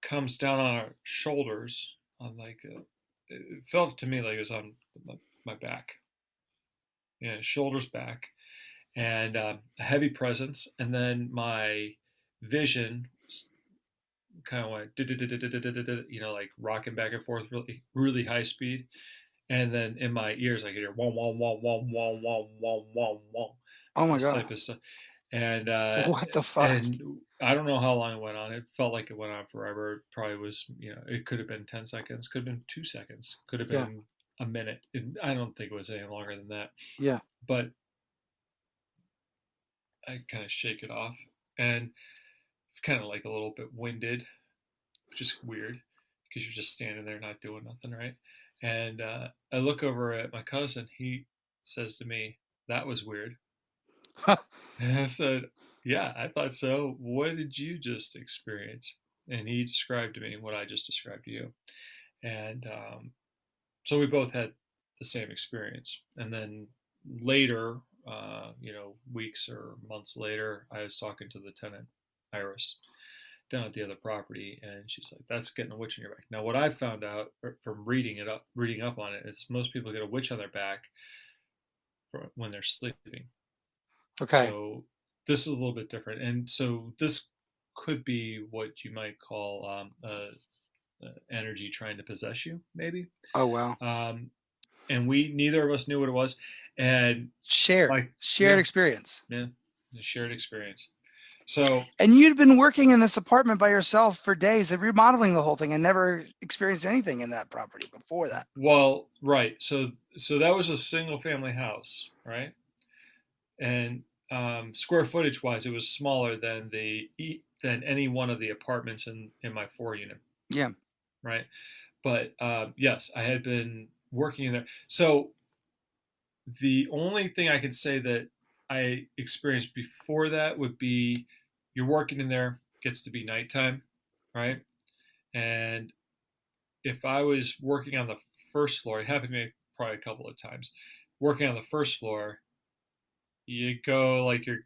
comes down on our shoulders, on like it felt to me like it was on my back, yeah, shoulders back, and a heavy presence, and then my vision kind of went, you know, like rocking back and forth, really, really high speed, and then in my ears I could hear wong wong wong wong wong wong wong wong wong, Oh my this God. type of stuff, and What the fuck? and I don't know how long it went on. It felt like it went on forever. It probably was, you know, it could have been 10 seconds, could have been 2 seconds, could have Yeah. been a minute. I don't think it was any longer than that. Yeah. But I kind of shake it off and kind of like a little bit winded, which is weird because you're just standing there not doing nothing, right? And I look over at my cousin. He says to me, "That was weird." And I said, "Yeah, I thought so. What did you just experience?" And he described to me what I just described to you. And so we both had the same experience. And then later, you know, weeks or months later, I was talking to the tenant, Iris, down at the other property, and she's like, "That's getting a witch on your back." Now, what I found out from reading up on it, is most people get a witch on their back when they're sleeping. Okay. So this is a little bit different, and so this could be what you might call energy trying to possess you, maybe. Oh wow. Um, and we neither of us knew what it was, and like Shared yeah, experience. yeah, a shared experience. So And you'd been working in this apartment by yourself for days and remodeling the whole thing and never experienced anything in that property before that. well, right, so that was a single family house, right? And square footage wise, it was smaller than than any one of the apartments in my 4 unit, Yeah. right? But yes, I had been working in there. So the only thing I can say that I experienced before that would be you're working in there, gets to be nighttime, right? And if I was working on the first floor, it happened to me probably a couple of times. Working on the first floor, you go like your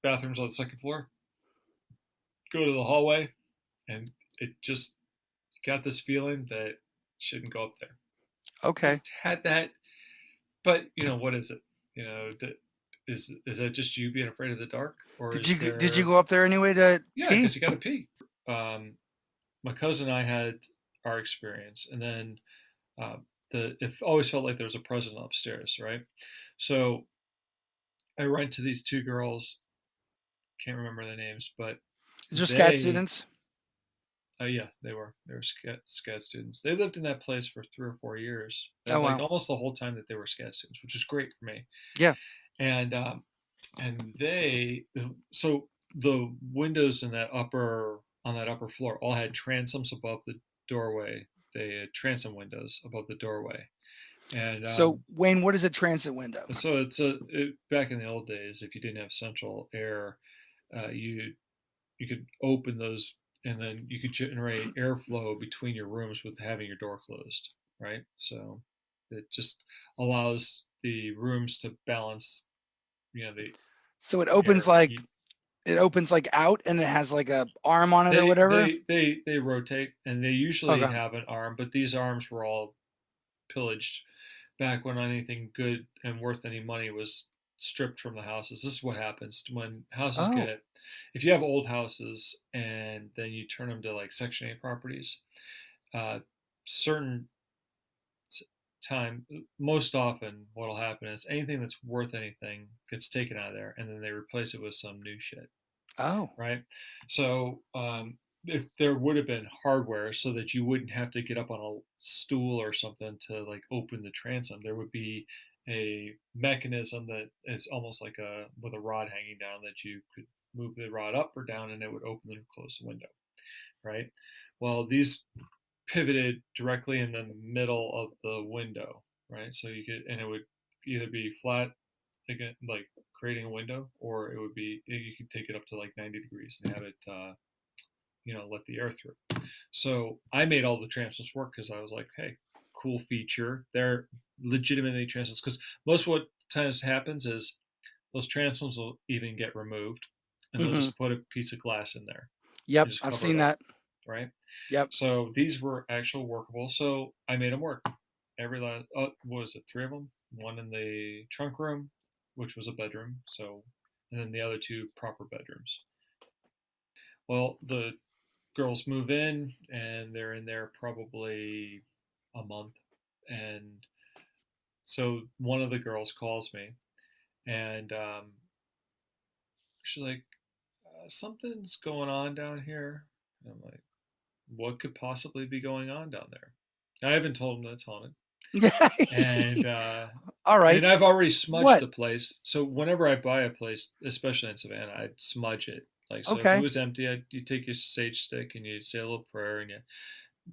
bathroom's on the second floor, go to the hallway, and it just got this feeling that shouldn't go up there. Okay. Just had that, but you know what is it? You know, is that just you being afraid of the dark, or Did is you there? go up there anyway to Yeah, pee? because you got to pee. Um, my cousin and I had our experience, and then it always felt like there was a presence upstairs, right? So I went to these two girls, can't remember their names, but Is there scat they, students? yeah, they were SCAD students. They lived in that place for 3 or 4 years, Oh like wow. almost the whole time that they were SCAD students, which was great for me. Yeah. And they so the windows in that upper on that upper floor all had transoms above the doorway. They had transom windows above the doorway, and So Wayne, what is a transit window? so back in the old days, if you didn't have central air, you could open those, and then you could generate airflow between your rooms with having your door closed, right? So it just allows the rooms to balance, you know, the So air. it opens like out and it has like a arm on it or whatever. They rotate, and they usually Okay. have an arm, but these arms were all pillaged back when anything good and worth any money was stripped from the houses. This is what happens when houses Oh. get, if you have old houses and then you turn them to like Section 8 properties, uh, certain time, most often, what'll happen is anything that's worth anything gets taken out of there, and then they replace it with some new shit, Oh. right? So if there would have been hardware so that you wouldn't have to get up on a stool or something to like open the transom, there would be a mechanism that is almost like a with a rod hanging down that you could move the rod up or down and it would open and close the window, right? Well, these pivoted directly in the middle of the window, right? So you could, and it would either be flat, again, like creating a window, or it would be you could take it up to like 90 degrees and have it, let the air through. So I made all the transoms work because I was like, hey, cool feature. They're legitimately transoms because most what times happens is those transoms will even get removed, and they'll Hmm. just put a piece of glass in there Yep, and just I've cover it seen up, that. right? Yep. So these were actual workable. So I made them work. Every last, what was it, three of them? One in the trunk room, which was a bedroom. So, and then the other two proper bedrooms. Well, the girls move in and they're in there probably a month. And so one of the girls calls me and she's like, something's going on down here. And I'm like, what could possibly be going on down there? I haven't told them that's haunted. And All right. I've already smudged What? the place. So whenever I buy a place, especially in Savannah, I'd smudge it. Like so, if it Okay. was empty, you take your sage stick and you say a little prayer and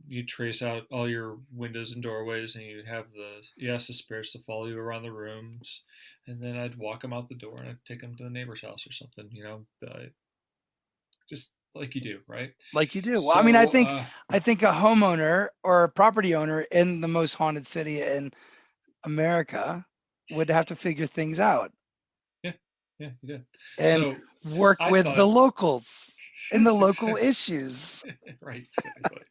you trace out all your windows and doorways and you ask the spirits to follow you around the rooms, and then I'd walk them out the door and I'd take them to the neighbor's house or something. Just like you do, right? Like you do. Well, I mean, I So think I think a homeowner or a property owner in the most haunted city in America would have to figure things out yeah, yeah, you did. and So work I with the thought locals and the local issues. right, exactly.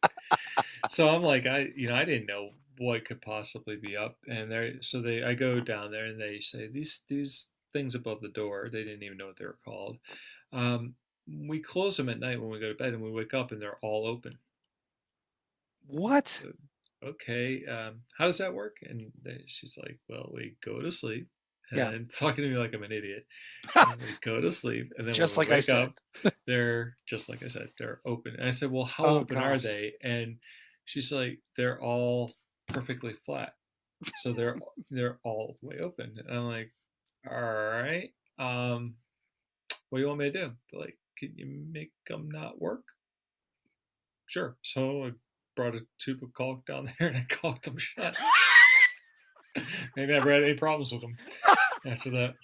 So I'm like, I didn't know what could possibly be up, and I go down there, and they say these things above the door. They didn't even know what they were called. Um, we close them at night when we go to bed, and we wake up, and they're all open. What? So, okay, how does that work? And she's like, well, we go to sleep, Yeah. and talking to me like I'm an idiot. And we go to sleep, and then when Just we like I wake said. up, they're just like I said, they're open. And I said, well, how Oh open are gosh. they? And she's like, they're all perfectly flat, so they're all the way open. And I'm like, all right, what do you want me to do? They're like, can you make them not work? Sure. So I brought a tube of caulk down there and I caulked them shut. I never had any problems with them after that.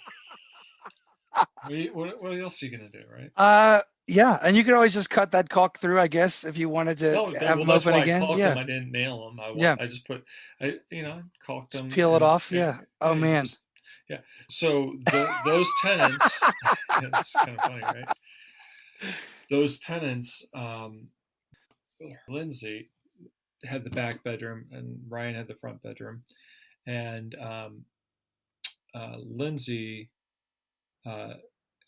What else are you gonna do, right? Yeah, and you could always just cut that caulk through, I guess, if you wanted to No, have well, them that's open why I again. caulked Yeah. them. I didn't nail them. Yeah. I just put, caulked Just them, peel it and off. Yeah. Oh yeah, you man. just, yeah. So those tenants, it's kind of funny, right? Those tenants, Lindsay had the back bedroom, and Ryan had the front bedroom, and Lindsay uh,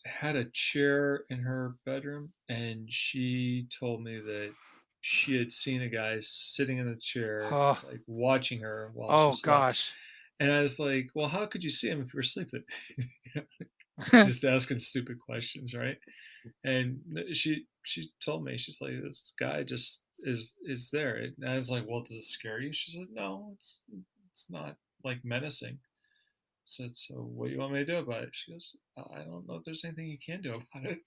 had a chair in her bedroom, and she told me that she had seen a guy sitting in a chair, Oh, like watching her while she oh slept. gosh. And I was like, "Well, how could you see him if you were sleeping?" Just asking stupid questions, right? And she told me, she's like, "This guy just is there." And I was like, "Well, does it scare you?" She's like, "No, it's not like menacing." Said, so what do you want me to do about it? She goes, I don't know if there's anything you can do about it.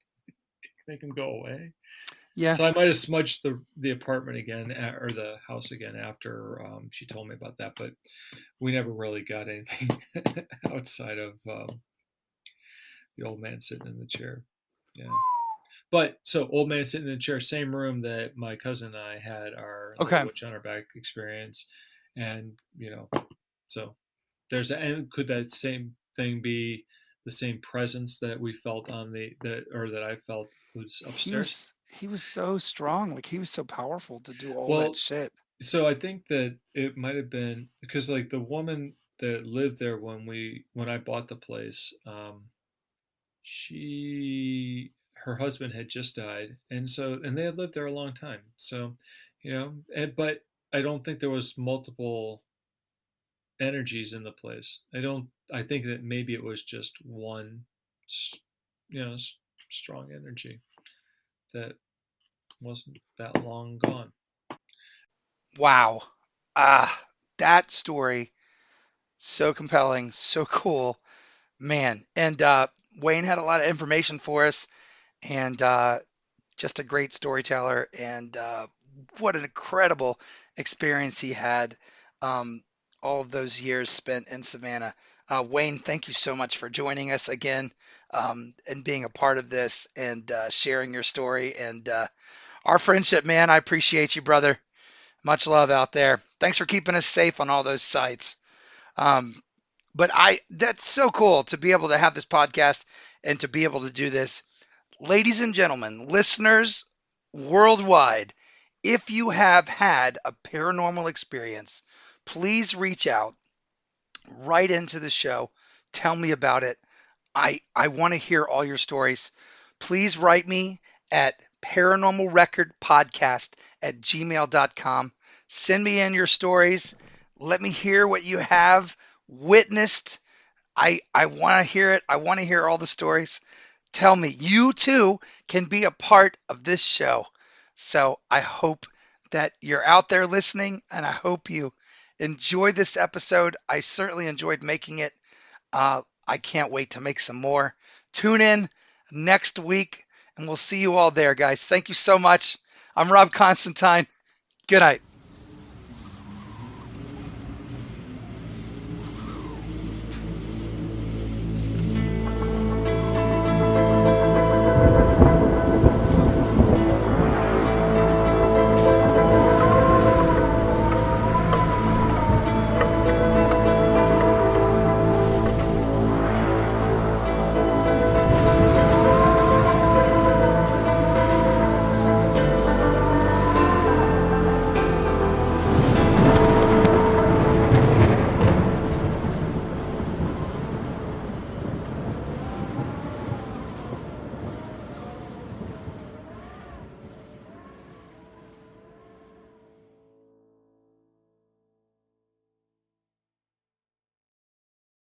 Make him go away. Yeah. So I might have smudged the apartment again or the house again after she told me about that, but we never really got anything outside of the old man sitting in the chair. Yeah. But so old man sitting in the chair, same room that my cousin and I had our little Okay. witch on our back experience, and so there's and could that same thing be the same presence that we felt on that I felt was upstairs? He was so strong. Like he was so powerful to do all that Well, shit. so I think that it might have been because like the woman that lived there when I bought the place, she her husband had just died, and they had lived there a long time. So, but I don't think there was multiple energies in the place. I don't. I think that maybe it was just one, you know, strong energy that wasn't that long gone. Wow. Ah, that story, so compelling, so cool, man. And Wayne had a lot of information for us, and just a great storyteller. And what an incredible experience he had, um, all of those years spent in Savannah. Wayne, thank you so much for joining us again, and being a part of this and sharing your story and our friendship, man. I appreciate you, brother. Much love out there. Thanks for keeping us safe on all those sites. Um, but that's so cool to be able to have this podcast and to be able to do this. Ladies and gentlemen, listeners worldwide, if you have had a paranormal experience, please reach out right into the show. Tell me about it. I want to hear all your stories. Please write me at paranormalrecordpodcast at gmail.com. Send me in your stories. Let me hear what you have witnessed. I want to hear it. I want to hear all the stories. Tell me, you too can be a part of this show. So I hope that you're out there listening, and I hope you enjoy this episode. I certainly enjoyed making it. I can't wait to make some more. Tune in next week, and we'll see you all there, guys. Thank you so much. I'm Rob Constantine. Good night.